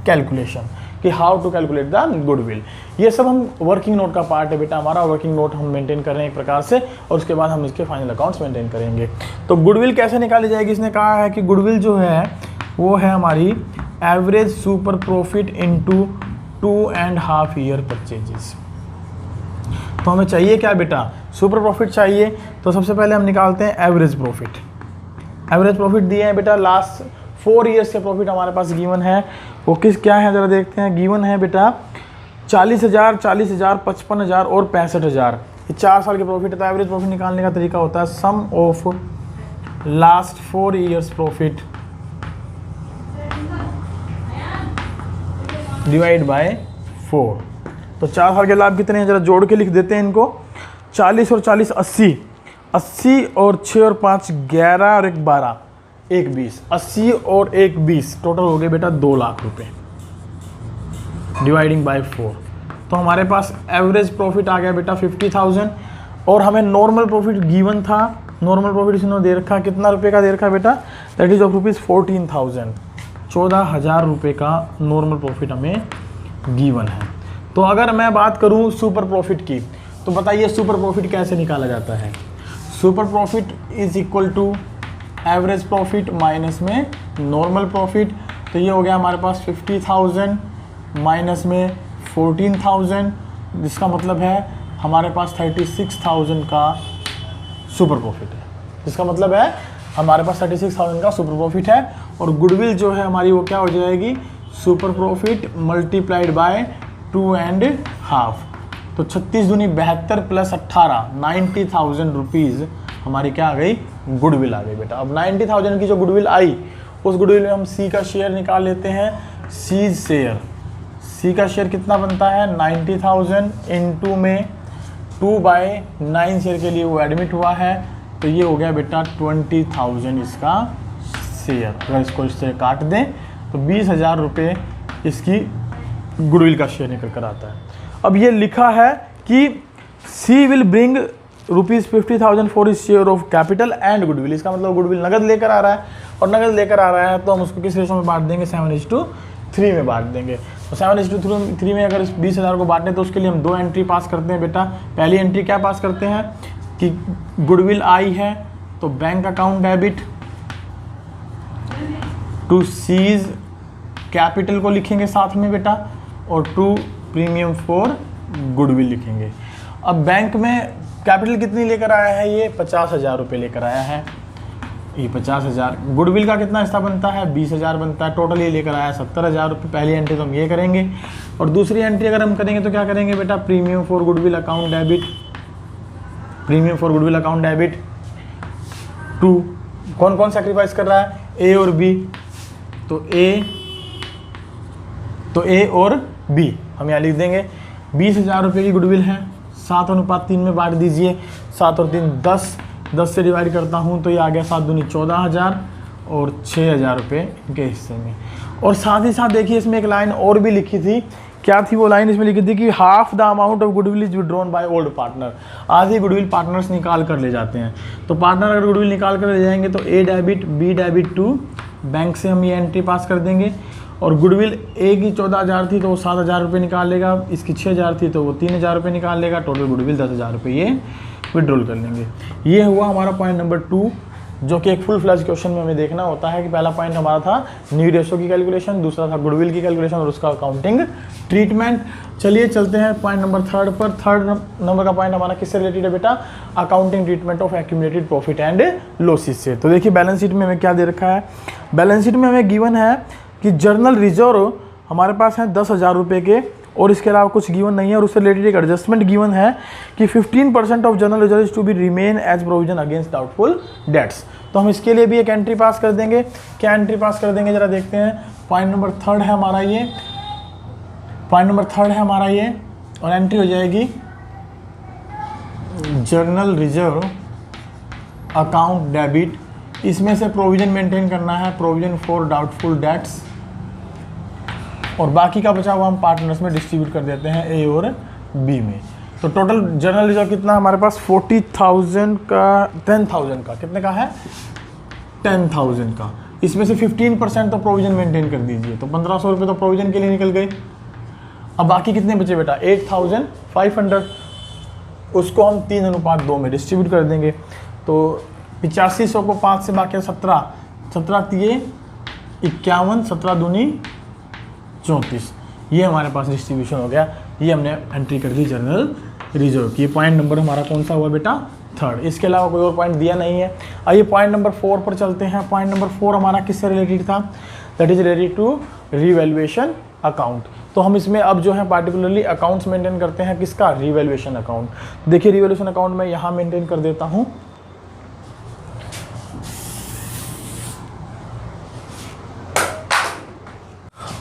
कैलकुलेशन, कि how to calculate the goodwill. ये सब हम वर्किंग नोट का पार्ट है बेटा, हमारा वर्किंग नोट हम मेंटेन कर रहे हैं एक प्रकार से, और उसके बाद हम इसके फाइनल अकाउंट्स मेंटेन करेंगे। तो गुडविल कैसे निकाली जाएगी, इसने कहा है कि गुडविल जो है वो है हमारी average super profit into 2.5 year purchases. तो हमें चाहिए क्या बेटा, सुपर प्रॉफिट चाहिए। तो सबसे पहले हम निकालते हैं एवरेज प्रॉफिट। एवरेज प्रॉफिट दिए हैं बेटा, लास्ट 4 ईयर्स के प्रॉफिट हमारे पास गिवन है। वो किस क्या है जरा देखते हैं। गिवन है बेटा 40,000, 40,000, 55,000 और 65,000, ये 4 साल के प्रॉफिट है। तो एवरेज प्रॉफिट निकालने का तरीका होता है sum of last 4 years profit divide by 4। तो 4 साल के लाभ कितने हैं जरा जोड़ के लिख देते हैं इनको। 40 और 40 80, 80 और 6 और 5 11 और 1 12, 1 20, 80 और 1 20, टोटल हो गए बेटा 2 लाख रुपए डिवाइडिंग बाय 4। तो हमारे पास एवरेज प्रॉफिट आ गया बेटा 50,000, और हमें नॉर्मल प्रॉफिट गिवन था। नॉर्मल प्रॉफिट इसने दे रखा, कितना रुपए का दे रखा बेटा, दैट इज ऑफ ₹14,000। 14,000 रुपये का नॉर्मल प्रॉफिट हमें गिवन है। तो अगर मैं बात करूं सुपर प्रॉफिट की, तो बताइए सुपर प्रॉफिट कैसे निकाला जाता है। Super profit is equal to average profit minus में नॉर्मल प्रॉफिट। तो ये हो गया हमारे पास 50,000 माइनस में 14,000, जिसका मतलब है हमारे पास 36,000 का सुपर प्रॉफिट है। जिसका मतलब है हमारे पास 36,000 का सुपर प्रॉफिट है। और गुडविल जो है हमारी वो क्या हो जाएगी, सुपर प्रॉफिट मल्टीप्लाइड बाय 2.5। तो 36 दूनी 72 प्लस 18 90,000 रुपीज़ हमारी क्या आ गई, गुडविल आ गई बेटा। अब 90,000 की जो गुडविल आई, उस गुडविल में हम सी का शेयर निकाल लेते हैं। सी शेयर, सी का शेयर कितना बनता है 90,000 इनटू में 2/9 शेयर के लिए वो एडमिट हुआ है। तो ये हो गया बेटा 20,000 इसका शेयर। अगर इसको इससे काट दें तो 20,000 रुपये इसकी गुडविल का शेयर निकल कर आता है। अब ये लिखा है कि C will bring ₹50,000 for his share of capital and goodwill. इसका मतलब गुडविल नगद लेकर आ रहा है, और नगद लेकर आ रहा है तो हम उसको किस रेशो में बांट देंगे, 7:3 में बांट देंगे। तो 7:3 में अगर इस 20,000 को बांटें तो उसके लिए हम 2 एंट्री पास करते हैं बेटा। पहली एंट्री क्या पास करते हैं कि गुडविल आई है तो bank account debit to C's capital को लिखेंगे साथ में बेटा, और टू प्रीमियम फॉर गुडविल लिखेंगे। अब बैंक में कैपिटल कितनी लेकर आया है, ये 50,000 रुपये लेकर आया है। ये 50,000, गुडविल का कितना हिस्सा बनता है 20,000 बनता है। टोटल ये लेकर आया 70,000 रुपये। पहली एंट्री तो हम ये करेंगे, और दूसरी एंट्री अगर हम करेंगे तो क्या करेंगे बेटा, premium for goodwill account debit, premium for goodwill account debit to, कौन कौन सेक्रीफाइस कर रहा है, ए और बी। तो ए और बी हम यहाँ लिख देंगे। 20,000 रुपये की गुडविल है, 7:3 में बांट दीजिए। 7 और 3 10 से डिवाइड करता हूँ तो ये आ गया 7 दूनी 14,000 और 6,000 रुपये इनके हिस्से में। और साथ ही साथ देखिए इसमें एक लाइन और भी लिखी थी। क्या थी वो लाइन, इसमें लिखी थी कि half the amount of goodwill is withdrawn by old partner. आधी गुडविल पार्टनर्स निकाल कर ले जाते हैं। तो पार्टनर अगर गुडविल निकाल कर ले जाएंगे तो A debit B debit to bank से हम ये एंट्री पास कर देंगे। और गुडविल ए की 14,000 थी तो वो 7,000 रुपये निकाल लेगा, इसकी 6,000 थी तो वो 3,000 रुपये निकाल लेगा। टोटल गुडविल 10,000 रुपये ये विड्रॉल कर लेंगे। ये हुआ हमारा पॉइंट नंबर 2, जो कि एक फुल फ्लैश क्वेश्चन में हमें देखना होता है कि पहला पॉइंट हमारा था न्यू रेशो की कैलकुलेशन, दूसरा था गुडविल की कैलकुलेशन और उसका अकाउंटिंग ट्रीटमेंट। चलिए चलते हैं पॉइंट नंबर 3 पर। 3rd नंबर का पॉइंट हमारा किससे रिलेटेड है बेटा, accounting treatment of accumulated profit and losses से। तो देखिए बैलेंस शीट में हमें क्या दे रखा है, बैलेंस शीट में हमें गिवन है कि जर्नल रिजर्व हमारे पास है 10,000 रुपये के, और इसके अलावा कुछ गिवन नहीं है। और उससे रिलेटेड एक एडजस्टमेंट गिवन है कि 15% of general reserve is to be remain as provision against doubtful debts. तो हम इसके लिए भी एक एंट्री पास कर देंगे। क्या एंट्री पास कर देंगे जरा देखते हैं। पॉइंट नंबर 3 है हमारा ये, पॉइंट नंबर 3 है हमारा ये, और एंट्री हो जाएगी जर्नल रिजर्व अकाउंट डेबिट। इसमें से प्रोविजन मेंटेन करना है, प्रोविजन फॉर डाउटफुल डेट्स, और बाकी का बचा हुआ हम पार्टनर्स में डिस्ट्रीब्यूट कर देते हैं ए और बी में। तो टोटल जर्नल रिजर्व कितना हमारे पास 40,000 का, 10,000 का, कितने का है 10,000 का। इसमें से 15% तो प्रोविजन मेंटेन कर दीजिए, तो 1,500 रुपये तो प्रोविजन के लिए निकल गए। अब बाकी कितने बचे बेटा 8,500, उसको हम 3:2 में डिस्ट्रीब्यूट कर देंगे। तो 8500 को 5 से बाकी 17 तिये 51, 17 दूनी 34, ये हमारे पास डिस्ट्रीब्यूशन हो गया। ये हमने एंट्री कर दी जर्नल रिजर्व की। पॉइंट नंबर हमारा कौन सा हुआ बेटा 3rd। इसके अलावा कोई और पॉइंट दिया नहीं है। आइए पॉइंट नंबर 4 पर चलते हैं। पॉइंट नंबर 4 हमारा किससे रिलेटेड था, that is related to revaluation account. तो हम इसमें अब जो है पार्टिकुलरली अकाउंट्स मेंटेन करते हैं, किसका, रीवैल्यूएशन अकाउंट। देखिए रीवैल्यूएशन अकाउंट में यहाँ मेंटेन कर देता हूँ।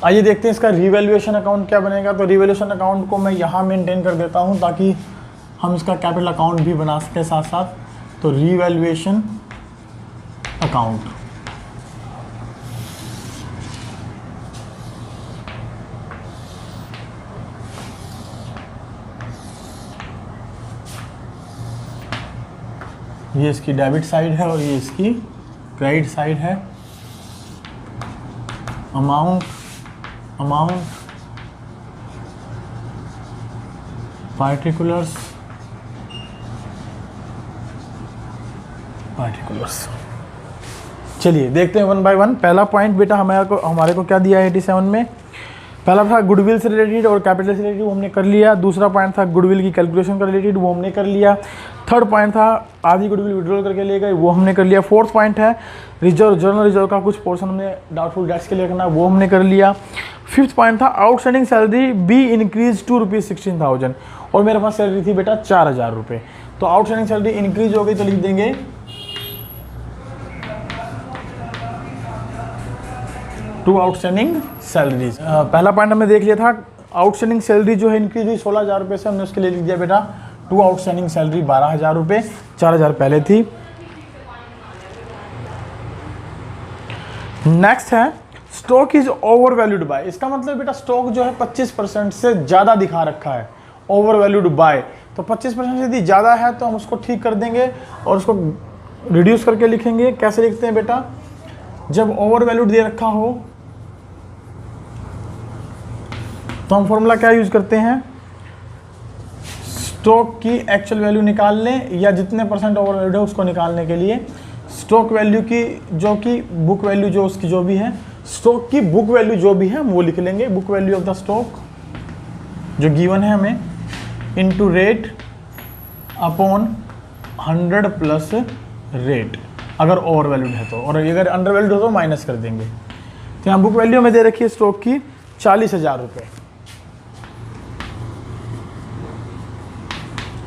आइए देखते हैं इसका रीवैल्यूएशन अकाउंट क्या बनेगा। तो रीवैल्यूएशन अकाउंट को मैं यहाँ मेंटेन कर देता हूँ ताकि हम इसका कैपिटल अकाउंट भी बना सकें साथ साथ। तो रीवैल्यूएशन अकाउंट, ये इसकी डेबिट साइड है और ये इसकी क्रेडिट साइड है। अमाउंट पार्टिकुलर्स चलिए देखते हैं वन बाय वन। पहला पॉइंट बेटा हमारे को क्या दिया है 87 में। पहला था गुडविल से रिलेटेड और कैपिटल से रिलेटेड, वो हमने कर लिया। दूसरा पॉइंट था गुडविल की कैलकुलेशन का रिलेटेड, वो हमने कर लिया। थर्ड पॉइंट था आधी गुडविल विड्रॉल करके ले गए, वो हमने कर लिया। फोर्थ पॉइंट है रिजर्व, जर्नल रिजर्व का कुछ पोर्शन हमने डाउटफुल डेट्स के लिए करना, वो हमने कर लिया। फिफ्थ पॉइंट था outstanding salary be increase to ₹16,000 और मेरे पास सैलरी थी बेटा 4,000 रुपये। तो आउटस्टैंडिंग सैलरी इंक्रीज हो गई तो लिख देंगे टू आउटस्टैंडिंग सैलरीज। पहला पॉइंट हमने देख लिया था, आउटस्टैंडिंग सैलरी जो है इंक्रीज हुई 16,000 रुपये से, हमने उसके लिए लिख दिया बेटा टू आउटस्टैंडिंग सैलरी 12,000 रुपये, 4,000 पहले थी। नेक्स्ट है stock is over valued bye, इसका मतलब बेटा स्टॉक जो है 25% से ज़्यादा दिखा रखा है, ओवर वैल्यूड बाय। तो 25% से यदि ज़्यादा है तो हम उसको ठीक कर देंगे और उसको रिड्यूस करके लिखेंगे। कैसे लिखते हैं बेटा, जब ओवर वैल्यूड दे रखा हो तो हम फॉर्मूला क्या यूज करते हैं, स्टॉक की एक्चुअल वैल्यू निकाल लें या जितने परसेंट ओवर वैल्यूड है उसको निकालने के लिए स्टॉक वैल्यू की जो कि बुक वैल्यू जो उसकी जो भी है, स्टॉक की बुक वैल्यू जो भी है वो लिख लेंगे, book value of the stock जो गिवन है हमें, into rate upon 100 plus rate, अगर ओवर वैल्यूड है तो, और अगर अंडर वैल्यूड हो तो माइनस कर देंगे। तो यहाँ बुक वैल्यू में दे रखी है स्टॉक की 40,000 रुपये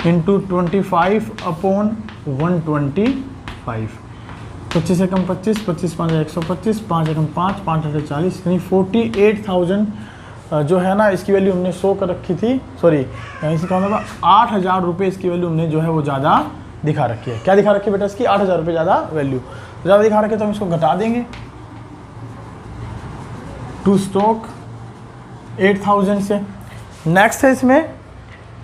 इंटू 25 अपॉन 125, 25 एकम 25, 25 5 125, 5 एकम 5, 5 8 40, यानी 48,000 जो है ना, इसकी वैल्यू हमने 100 कर रखी थी, सॉरी यहाँ से कहा होगा 8,000 रुपये इसकी वैल्यू हमने जो है वो ज़्यादा दिखा रखी है। क्या दिखा रखी है बेटा इसकी, 8,000 रुपये ज़्यादा वैल्यू ज़्यादा दिखा रखी है, तो हम इसको घटा देंगे टू स्टॉक 8,000 से। नेक्स्ट है इसमें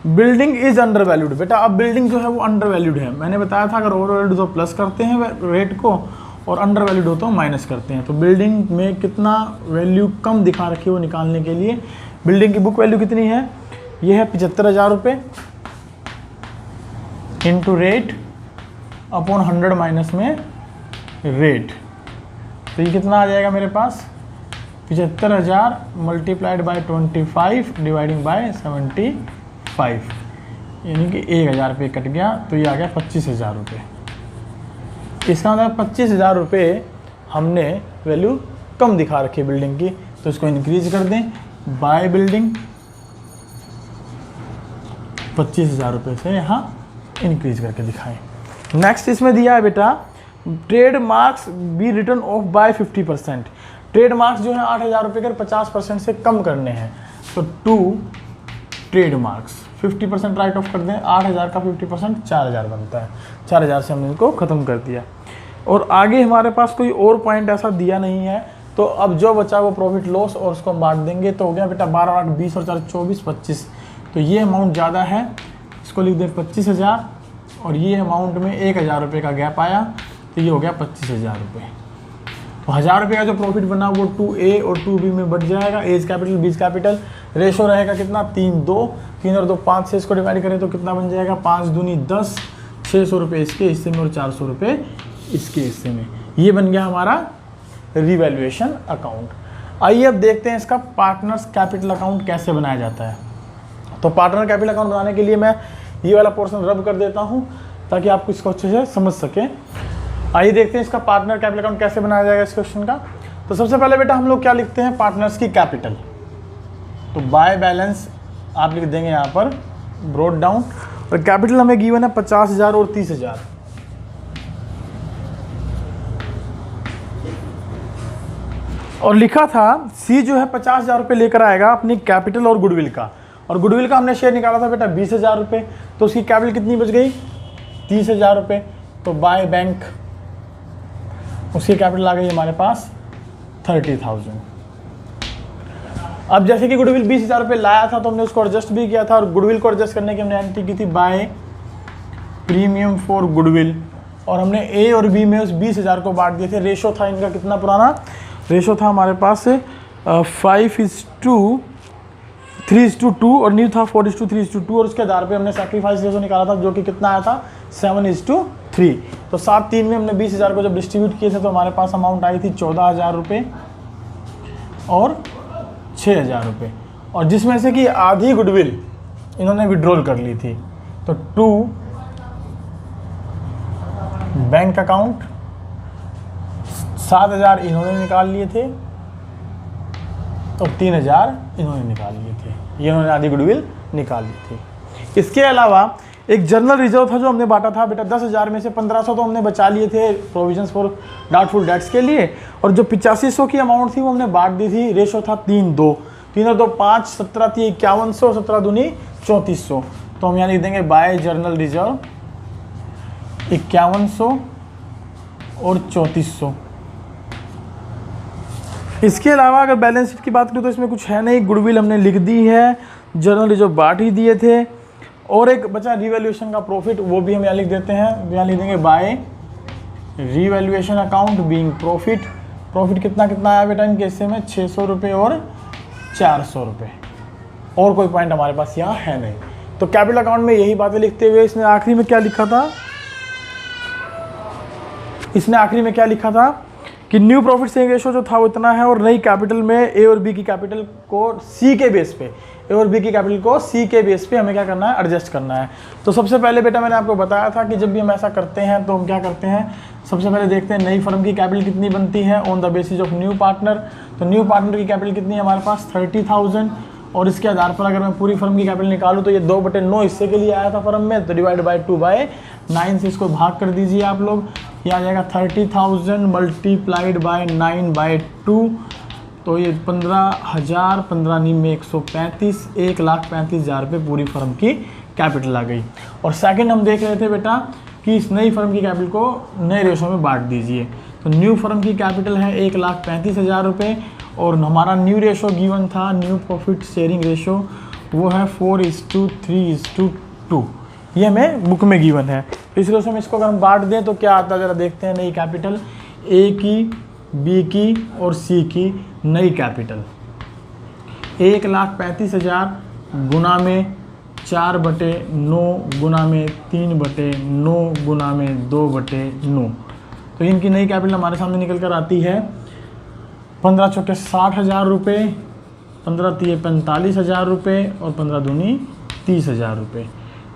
बिल्डिंग इज अंडर वैल्यूड, बेटा अब बिल्डिंग जो है वो अंडर वैल्यूड है। मैंने बताया था अगर ओवर वैल्यूड तो प्लस करते हैं रेट को और अंडर वैल्यूड हो तो माइनस करते हैं। तो बिल्डिंग में कितना वैल्यू कम दिखा रखी है वो निकालने के लिए बिल्डिंग की बुक वैल्यू कितनी है, ये है 75,000 रुपये इंटू रेट अपॉन 100 माइनस में रेट, तो ये कितना आ जाएगा मेरे पास 75,000 मल्टीप्लाइड बाय 25 डिवाइडिंग बाय 75, यानी कि 1,000 रुपये कट गया, तो ये आ गया 25,000 रुपये। इसका मतलब 25,000 रुपये हमने वैल्यू कम दिखा रखी है बिल्डिंग की, तो इसको इंक्रीज कर दें बाय बिल्डिंग 25,000 रुपये से यहाँ इंक्रीज करके दिखाएं। नेक्स्ट इसमें दिया है बेटा trade marks be written off by 50%, trade marks जो है 8,000 रुपये के 50% से कम करने हैं, तो to trade marks 50% write off कर दें, 8,000 का 50% 4,000 बनता है, 4,000 से हमने इनको ख़त्म कर दिया। और आगे हमारे पास कोई और पॉइंट ऐसा दिया नहीं है, तो अब जो बचा वो प्रॉफिट लॉस और उसको हम बांट देंगे, तो हो गया बेटा 12, 8, 20 और 4, 24, 25, तो ये अमाउंट ज़्यादा है, इसको लिख दें 25,000 और ये अमाउंट में 1,000 रुपये का गैप आया, तो ये हो गया 25,000 रुपये। तो 1,000 रुपये का जो प्रॉफिट बना वो 2A और 2B में बढ़ जाएगा, A's capital B's capital, ratio रहेगा कितना 3-2, 3 और 2 5 से इसको डिवाइड करें तो कितना बन जाएगा 5 दूनी 10, 600 रुपये इसके हिस्से में और 400 रुपये इसके हिस्से में। ये बन गया हमारा रिवैल्यूएशन अकाउंट। आइए अब देखते हैं इसका पार्टनर्स कैपिटल अकाउंट कैसे बनाया जाता है। तो पार्टनर कैपिटल अकाउंट बनाने के लिए मैं ये वाला पोर्शन रब कर देता हूँ ताकि आपको इसको अच्छे से समझ सकें। आइए देखते हैं इसका पार्टनर कैपिटल अकाउंट कैसे बनाया जाएगा इस क्वेश्चन का। तो सबसे पहले बेटा हम लोग क्या लिखते हैं, पार्टनर्स की कैपिटल, तो बाय बैलेंस आप लिख देंगे यहाँ पर ब्रॉट डाउन, और कैपिटल हमें गिवन है 50,000 और 30,000। और लिखा था सी जो है 50,000 रुपये लेकर आएगा अपनी कैपिटल और गुडविल का, और गुडविल का हमने शेयर निकाला था बेटा 20,000 रुपये, तो उसकी कैपिटल कितनी बच गई 30,000 रुपये। तो बाय बैंक उसकी कैपिटल आ गई हमारे पास 30,000। अब जैसे कि गुडविल 20,000 रुपये लाया था तो हमने उसको एडजस्ट भी किया था, और गुडविल को एडजस्ट करने की हमने एंट्री की थी बाय प्रीमियम फॉर गुडविल, और हमने ए और बी में उस 20,000 को बांट दिए थे। रेशो था इनका कितना पुराना रेशो था हमारे पास 5:3:2 और न्यू था 4:3:2 और उसके आधार पे हमने सैक्रिफाइस रेशो निकाला था जो कि कितना आया था 7:3। तो 7-3 में हमने 20,000 को जब डिस्ट्रीब्यूट किए थे तो हमारे पास अमाउंट आई थी 14,000 रुपये और 6,000 रुपये, और जिसमें से कि आधी गुडविल इन्होंने विड्रॉल कर ली थी। तो 2 बैंक अकाउंट, 7,000 इन्होंने निकाल लिए थे और 3,000 इन्होंने निकाल लिए थे, ये इन्होंने आधी गुडविल निकाल ली थी। इसके अलावा एक जनरल रिजर्व था जो हमने बांटा था बेटा, 10,000 में से 1,500 तो हमने बचा लिए थे प्रोविजंस फॉर डाउटफुल डेट्स के लिए, और जो 8500 की अमाउंट थी वो हमने बांट दी थी। रेशो था 3:2, 3 और 2 5, 17 थी 5100, 17 दूनी 3400। तो हम यहाँ लिख देंगे बाय जर्नल रिजर्व 5100 और 3400। इसके अलावा अगर बैलेंस शीट की बात करें तो इसमें कुछ है नहीं, गुडविल हमने लिख दी है, जर्नल रिजर्व बांट ही दिए थे, और एक बचा रिवैल्यूएशन का प्रॉफिट, वो भी हम यहाँ लिख देते हैं। यहाँ लिख देंगे by revaluation account being profit. Profit कितना कितना आया बेटा इनके हिस्से में 600 रुपये और 400 रुपये, और कोई पॉइंट हमारे पास यहाँ है नहीं। तो कैपिटल अकाउंट में यही बातें लिखते हुए इसने आखिरी में क्या लिखा था, इसने आखिरी में क्या लिखा था कि न्यू प्रॉफिट सेविंग रेशो जो था वो इतना है, और नई कैपिटल में ए और बी की कैपिटल को सी के बेस पे, ए और बी की कैपिटल को सी के बेस पे हमें क्या करना है, एडजस्ट करना है। तो सबसे पहले बेटा मैंने आपको बताया था कि जब भी हम ऐसा करते हैं तो हम क्या करते हैं, सबसे पहले देखते हैं नई फर्म की कैपिटल कितनी बनती है on the basis of new partner. तो न्यू पार्टनर की कैपिटल कितनी है हमारे पास 30,000, और इसके आधार पर अगर मैं पूरी फर्म की कैपिटल निकालूँ तो ये 2/9 हिस्से के लिए आया था फर्म में, तो डिवाइड बाय 2/9 से इसको भाग कर दीजिए आप लोग, ये आ जाएगा 30,000 मल्टीप्लाइड बाय 9/2, तो ये 15,000, 15 में 135, 1,35,000 रुपये पूरी फर्म की कैपिटल आ गई। और सेकंड हम देख रहे थे बेटा कि इस नई फर्म की कैपिटल को नए रेशो में बांट दीजिए। तो न्यू फर्म की कैपिटल है 1,35,000 रुपये, और हमारा न्यू रेशो गिवन था, न्यू प्रॉफिट शेयरिंग रेशो, वो है 4:3:2, ये हमें बुक में गिवन है। तो इस रेशो में इसको अगर हम बांट दें तो क्या आता है ज़रा देखते हैं। नई कैपिटल ए की, बी की और सी की नई कैपिटल 1,35,000 गुना में 4/9 गुना में 3/9 गुना में 2/9, तो इनकी नई कैपिटल हमारे सामने निकल कर आती है 15 चौके 60,000 रुपये, 15 तिये 45,000 रुपये और 15 दूनी 30,000 रुपये।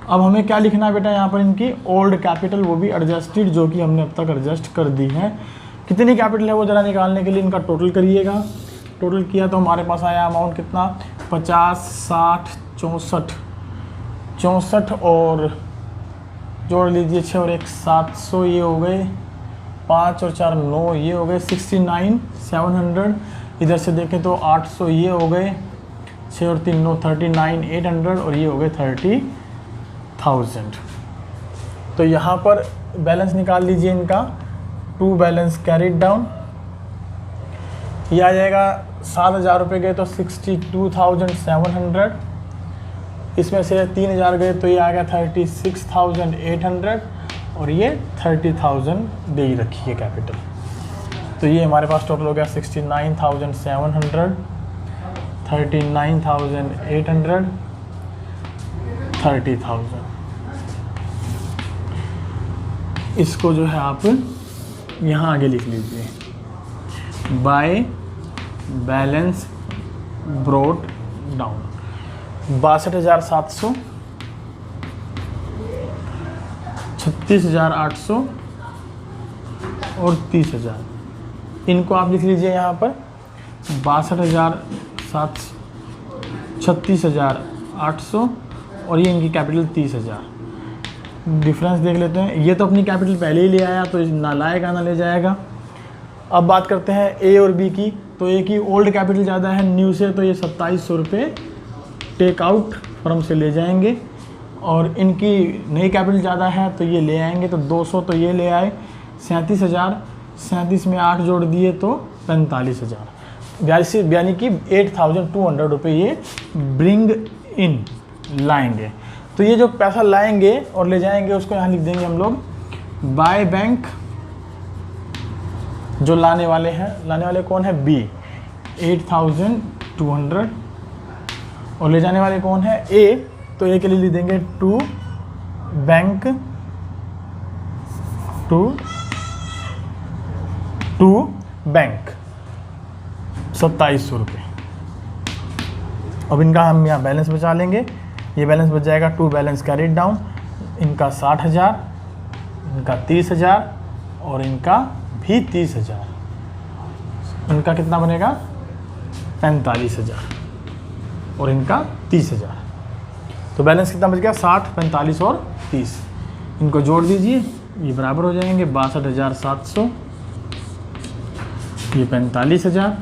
अब हमें क्या लिखना है बेटा यहाँ पर, इनकी ओल्ड कैपिटल, वो भी एडजस्टेड, जो कि हमने अब तक एडजस्ट कर दी है। कितनी कैपिटल है वो ज़रा निकालने के लिए इनका टोटल करिएगा। टोटल किया तो हमारे पास आया अमाउंट कितना 50, 60, 64 और जोड़ लीजिए 6 और 1 700, ये हो गए 5 और 4 9, ये हो गए 69,700। इधर से देखें तो 800, ये हो गए 6 और 3 9 39,800 और ये हो गए 30,000। तो यहाँ पर बैलेंस निकाल लीजिए इनका, टू बैलेंस कैरिड डाउन, ये आ जाएगा 7,000 रुपये गए तो 62,700, इसमें से 3,000 गए तो ये आ गया 36,800 और ये 30,000 दे ही रखी है कैपिटल। तो ये हमारे पास टोटल हो गया 69,700, 39,800, 30,000। इसको जो है आप यहाँ आगे लिख लीजिए, बाय बैलेंस ब्रोट डाउन 62,700, 36,800 और 30,000। इनको आप लिख लीजिए यहाँ पर 62,700, 36,800 और ये इनकी कैपिटल 30,000। डिफरेंस देख लेते हैं, ये तो अपनी कैपिटल पहले ही ले आया तो ना लाएगा ना ले जाएगा। अब बात करते हैं ए और बी की, तो ए की ओल्ड कैपिटल ज़्यादा है न्यू से, तो ये 2,700 रुपये टेक आउट फर्म से ले जाएंगे, और इनकी नई कैपिटल ज़्यादा है तो ये ले आएंगे, तो 200 तो ये ले आए, 37,000, 37 में 8 जोड़ दिए तो 45,000, यानी कि 8,200 रुपये ये ब्रिंग इन लाएंगे। तो ये जो पैसा लाएंगे और ले जाएंगे उसको यहाँ लिख देंगे हम लोग बाय बैंक, जो लाने वाले हैं, लाने वाले कौन है, बी 8200, और ले जाने वाले कौन है, ए, तो ए के लिए लिख देंगे टू बैंक टू बैंक 2700 रुपये। अब इनका हम यहाँ बैलेंस बचा लेंगे, ये बैलेंस बच जाएगा, टू बैलेंस कैरिड डाउन, इनका 60,000, इनका 30,000 और इनका भी 30,000, इनका कितना बनेगा 45,000 और इनका 30,000। तो बैलेंस कितना बच गया, 60, 45 और 30। इनको जोड़ दीजिए, ये बराबर हो जाएंगे 62,700, ये 45,000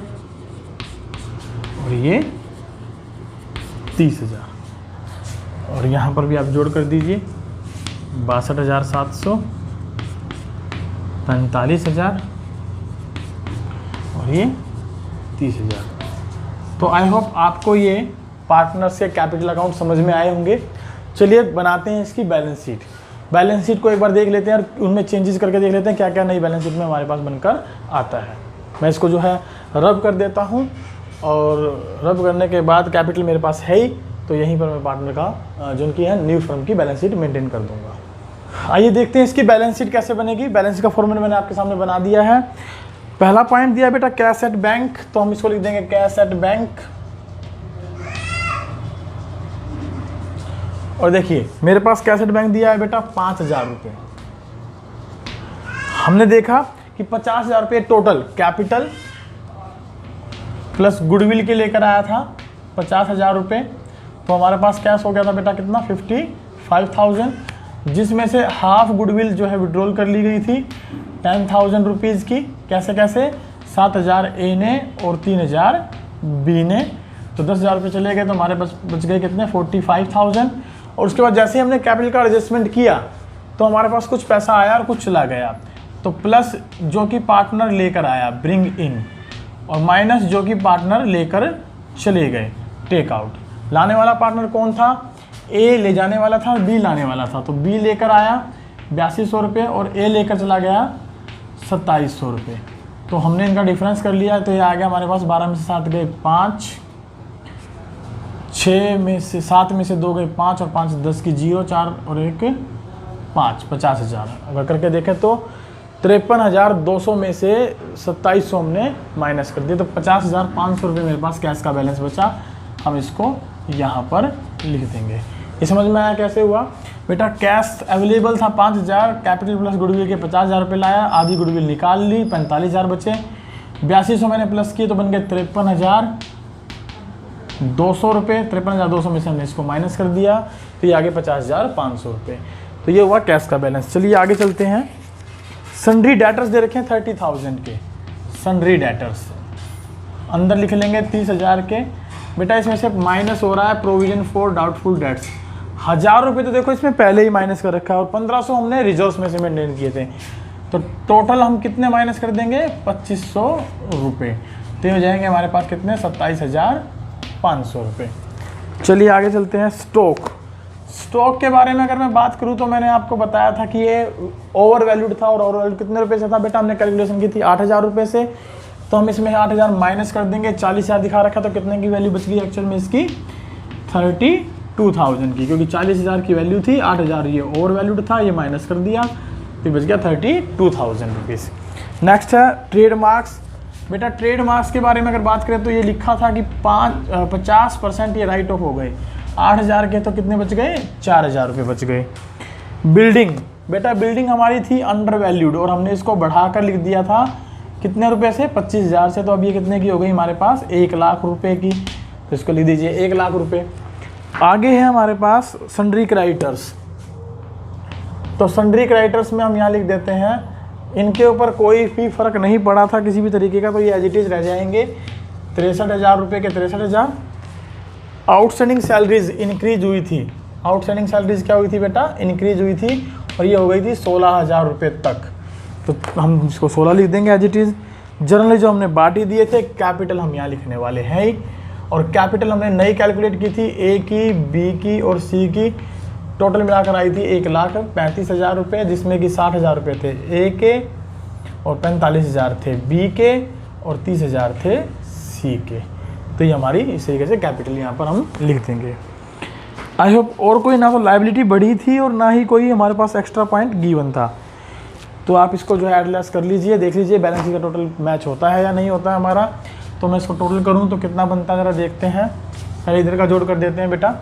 और ये 30,000, और यहाँ पर भी आप जोड़ कर दीजिए 62,700, 45,000 और ये 30,000। तो आई होप आपको ये पार्टनर्स के कैपिटल अकाउंट समझ में आए होंगे। चलिए बनाते हैं इसकी बैलेंस शीट। बैलेंस शीट को एक बार देख लेते हैं और उनमें चेंजेस करके देख लेते हैं क्या क्या नई बैलेंस शीट में हमारे पास बनकर आता है। मैं इसको जो है रब कर देता हूँ, और रब करने के बाद कैपिटल मेरे पास है ही, तो यहीं पर मैं पार्टनर का जो उनकी है न्यू फर्म की बैलेंस शीट मेंटेन कर दूंगा। आइए देखते हैं इसकी बैलेंस शीट कैसे बनेगी। बैलेंस शीट का फॉर्मेट मैंने आपके सामने बना दिया है। पहला पॉइंट दिया बेटा कैश एट बैंक, तो हम इसको लिख देंगे कैश एट बैंक। और देखिए मेरे पास कैश एट बैंक दिया है बेटा 5,000 रुपये। हमने देखा कि 50,000 रुपये टोटल कैपिटल प्लस गुडविल के लेकर आया था 50,000 रुपये, तो हमारे पास कैश हो गया था बेटा कितना 55,000, जिसमें से हाफ गुडविल जो है विड्रॉल कर ली गई थी 10,000 रुपीज़ की। कैसे कैसे, 7,000 ए ने और 3,000 बी ने, तो 10,000 रुपये चले गए, तो हमारे पास बच गए कितने 45,000। और उसके बाद जैसे ही हमने कैपिटल का एडजस्टमेंट किया तो हमारे पास कुछ पैसा आया और कुछ चला गया, तो प्लस जो कि पार्टनर लेकर आया ब्रिंग इन, और माइनस जो कि पार्टनर लेकर चले गए टेक आउट। लाने वाला पार्टनर कौन था, ए ले जाने वाला था, बी लाने वाला था, तो बी लेकर आया 8200 रुपये और ए लेकर चला गया 2700 रुपये। तो हमने इनका डिफरेंस कर लिया, तो ये आ गया हमारे पास 12 में से 7 गए 5, 6 में से 7 में से 2 गए 5 और 5 10 की 0, 4 और 1 5, 50,000। अगर करके देखें तो 53,200 में से 2700 हमने माइनस कर दिया, तो 50,500 रुपये मेरे पास कैश का बैलेंस बचा। हम इसको यहाँ पर लिख देंगे। ये समझ में आया कैसे हुआ बेटा। कैश अवेलेबल था 5,000, कैपिटल प्लस गुडविल के 50,000 रुपये लाया, आधी गुडविल निकाल ली, 45,000 बचे, 8200 मैंने प्लस किए तो बन गए 53,200 रुपये। 53,200 में से हमने इसको माइनस कर दिया, तो ये आगे 50,500 रुपये। तो ये हुआ कैश का बैलेंस। चलिए आगे चलते हैं। सन्ड्री डेटर्स दे रखे हैं 30,000 के, सन्ड्री डेटर्स अंदर लिख लेंगे 30,000 के। बेटा इसमें से माइनस हो रहा है प्रोविजन फॉर डाउटफुल डेट्स, 1,000 रुपये तो देखो इसमें पहले ही माइनस कर रखा है, और 1,500 हमने रिजर्व्स में से मेंटेन किए थे, तो टोटल हम कितने माइनस कर देंगे 2,500 रुपये। तो हो जाएंगे हमारे पास कितने 27,500 रुपये। चलिए आगे चलते हैं। स्टॉक के बारे में अगर मैं बात करूं तो मैंने आपको बताया था कि ये ओवर वैल्यूड था, और ओवर वैल्यूड कितने रुपए से था बेटा, हमने कैलकुलेशन की थी 8,000 रुपये से। तो हम इसमें 8,000 माइनस कर देंगे, 40,000 दिखा रखा, तो कितने की वैल्यू बच गई एक्चुअल में इसकी 32,000 की, क्योंकि 40,000 की वैल्यू थी, 8,000 ये ओवर वैल्यूड था, ये माइनस कर दिया, तो बच गया 32,000 रुपीज़। नेक्स्ट है ट्रेडमार्क्स। बेटा ट्रेडमार्क्स के बारे में अगर बात करें तो ये लिखा था कि 50% ये राइट ऑफ हो गए, 8,000 के तो कितने बच गए 4,000 रुपये बच गए। बिल्डिंग, बेटा बिल्डिंग हमारी थी अंडर वैल्यूड, और हमने इसको बढ़ाकर लिख दिया था कितने रुपए से 25,000 से, तो अब ये कितने की हो गई हमारे पास 1,00,000 रुपये की, तो इसको लिख दीजिए 1,00,000 रुपये। आगे है हमारे पास सन्ड्री क्रेडिटर्स। तो सन्ड्री क्रेडिटर्स में हम यहाँ लिख देते हैं, इनके ऊपर कोई भी फर्क नहीं पड़ा था किसी भी तरीके का, तो ये एज इट इज रह जाएंगे 63,000 रुपये के 63,000। आउटस्टैंडिंग सैलरीज इंक्रीज हुई थी, आउटस्टैंडिंग सैलरीज क्या हुई थी बेटा इंक्रीज हुई थी, और ये हो गई थी 16,000 रुपये तक, तो हम इसको 16 लिख देंगे एज इट इज़। जनरली जो हमने बाटी दिए थे कैपिटल हम यहाँ लिखने वाले हैं ही, और कैपिटल हमने नई कैलकुलेट की थी, ए की बी की और सी की, टोटल मिलाकर आई थी 1,35,000 रुपये, जिसमें कि 60,000 रुपये थे ए के और 45,000 थे बी के और 30,000 थे सी के। तो ये हमारी इस तरीके से कैपिटल यहाँ पर हम लिख देंगे। आई होप और कोई ना तो लाइबिलिटी बढ़ी थी और ना ही कोई हमारे पास एक्स्ट्रा पॉइंट गिवन था। तो आप इसको जो है एड लेस कर लीजिए, देख लीजिए बैलेंस शीट का टोटल मैच होता है या नहीं होता है हमारा। तो मैं इसको टोटल करूँ तो कितना बनता है ज़रा देखते हैं। पहले इधर का जोड़ कर देते हैं बेटा।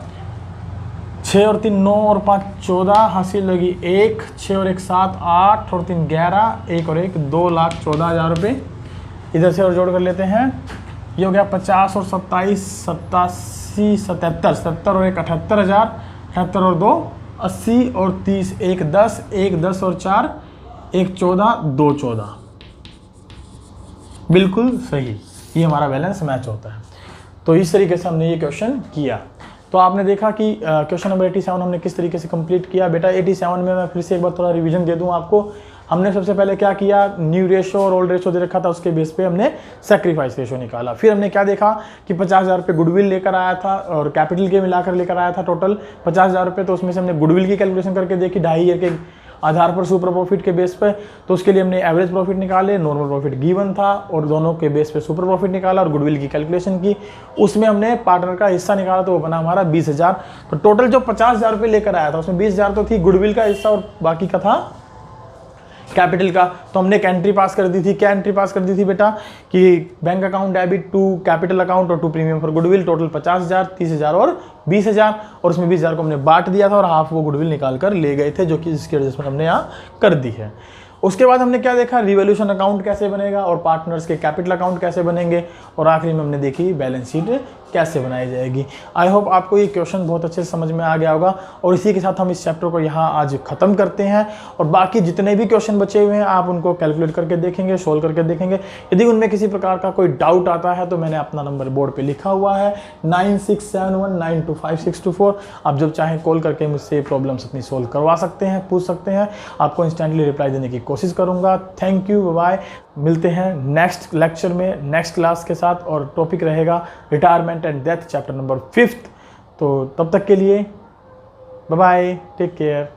6 और 3 9 और 5 14, हासिल होगी 1, 6 और 1 7 8 और 3 11, 1 और 1 2,14,000 रुपये। इधर से और जोड़ कर लेते हैं। ये हो गया 50 और 27 87 77, 70 और 1 78,000, 78 और 2 80 और 30 1 10, 1 10 और 4 1 14, 2 14। बिल्कुल सही, ये हमारा बैलेंस मैच होता है। तो इस तरीके से हमने ये क्वेश्चन किया। तो आपने देखा कि क्वेश्चन नंबर 87 हमने किस तरीके से कंप्लीट किया। बेटा 87 में मैं फिर से एक बार थोड़ा रिवीजन दे दूं आपको। हमने सबसे पहले क्या किया, न्यू रेशो और ओल्ड रेशो दे रखा था, उसके बेस पे हमने सेक्रीफाइस रेशो निकाला। फिर हमने क्या देखा कि 50,000 रुपये गुडविल लेकर आया था और कैपिटल के मिलाकर लेकर आया था टोटल 50,000 रुपये। तो उसमें से हमने गुडविल की कैलकुलेशन करके देखी 2.5 ईयर के आधार पर सुपर प्रॉफिट के बेस पे। तो उसके लिए हमने एवरेज प्रॉफिट निकाले, नॉर्मल प्रॉफिट गिवन था और दोनों के बेस पे सुपर प्रॉफिट निकाला और गुडविल की कैलकुलेशन की। उसमें हमने पार्टनर का हिस्सा निकाला तो वो बना हमारा 20,000। तो टोटल जो 50,000 रुपये लेकर आया था उसमें 20,000 तो थी गुडविल का हिस्सा और बाकी का था कैपिटल का। तो हमने एक एंट्री पास कर दी थी। क्या एंट्री पास कर दी थी बेटा कि bank account debit to capital account और to premium for goodwill, total 50,000 30,000 और 20,000 और उसमें 20,000 को हमने बांट दिया था और हाफ वो गुडविल निकाल कर ले गए थे, जो कि इसकी एडजस्टमेंट हमने यहाँ कर दी है। उसके बाद हमने क्या देखा, रिवोल्यूशन अकाउंट कैसे बनेगा और पार्टनर्स के कैपिटल अकाउंट कैसे बनेंगे और आखिरी में हमने देखी बैलेंस शीट कैसे बनाई जाएगी। आई होप आपको ये क्वेश्चन बहुत अच्छे से समझ में आ गया होगा और इसी के साथ हम इस चैप्टर को यहाँ आज खत्म करते हैं। और बाकी जितने भी क्वेश्चन बचे हुए हैं आप उनको कैलकुलेट करके देखेंगे, सोल्व करके देखेंगे। यदि उनमें किसी प्रकार का कोई डाउट आता है तो मैंने अपना नंबर बोर्ड पे लिखा हुआ है 9671925624। आप जब चाहें कॉल करके मुझसे प्रॉब्लम्स अपनी सोल्व करवा सकते हैं, पूछ सकते हैं। आपको इंस्टेंटली रिप्लाई देने की कोशिश करूँगा। Thank you, bye. मिलते हैं नेक्स्ट लेक्चर में नेक्स्ट क्लास के साथ और टॉपिक रहेगा retirement and death chapter number 5। तो तब तक के लिए बाय बाय, टेक केयर।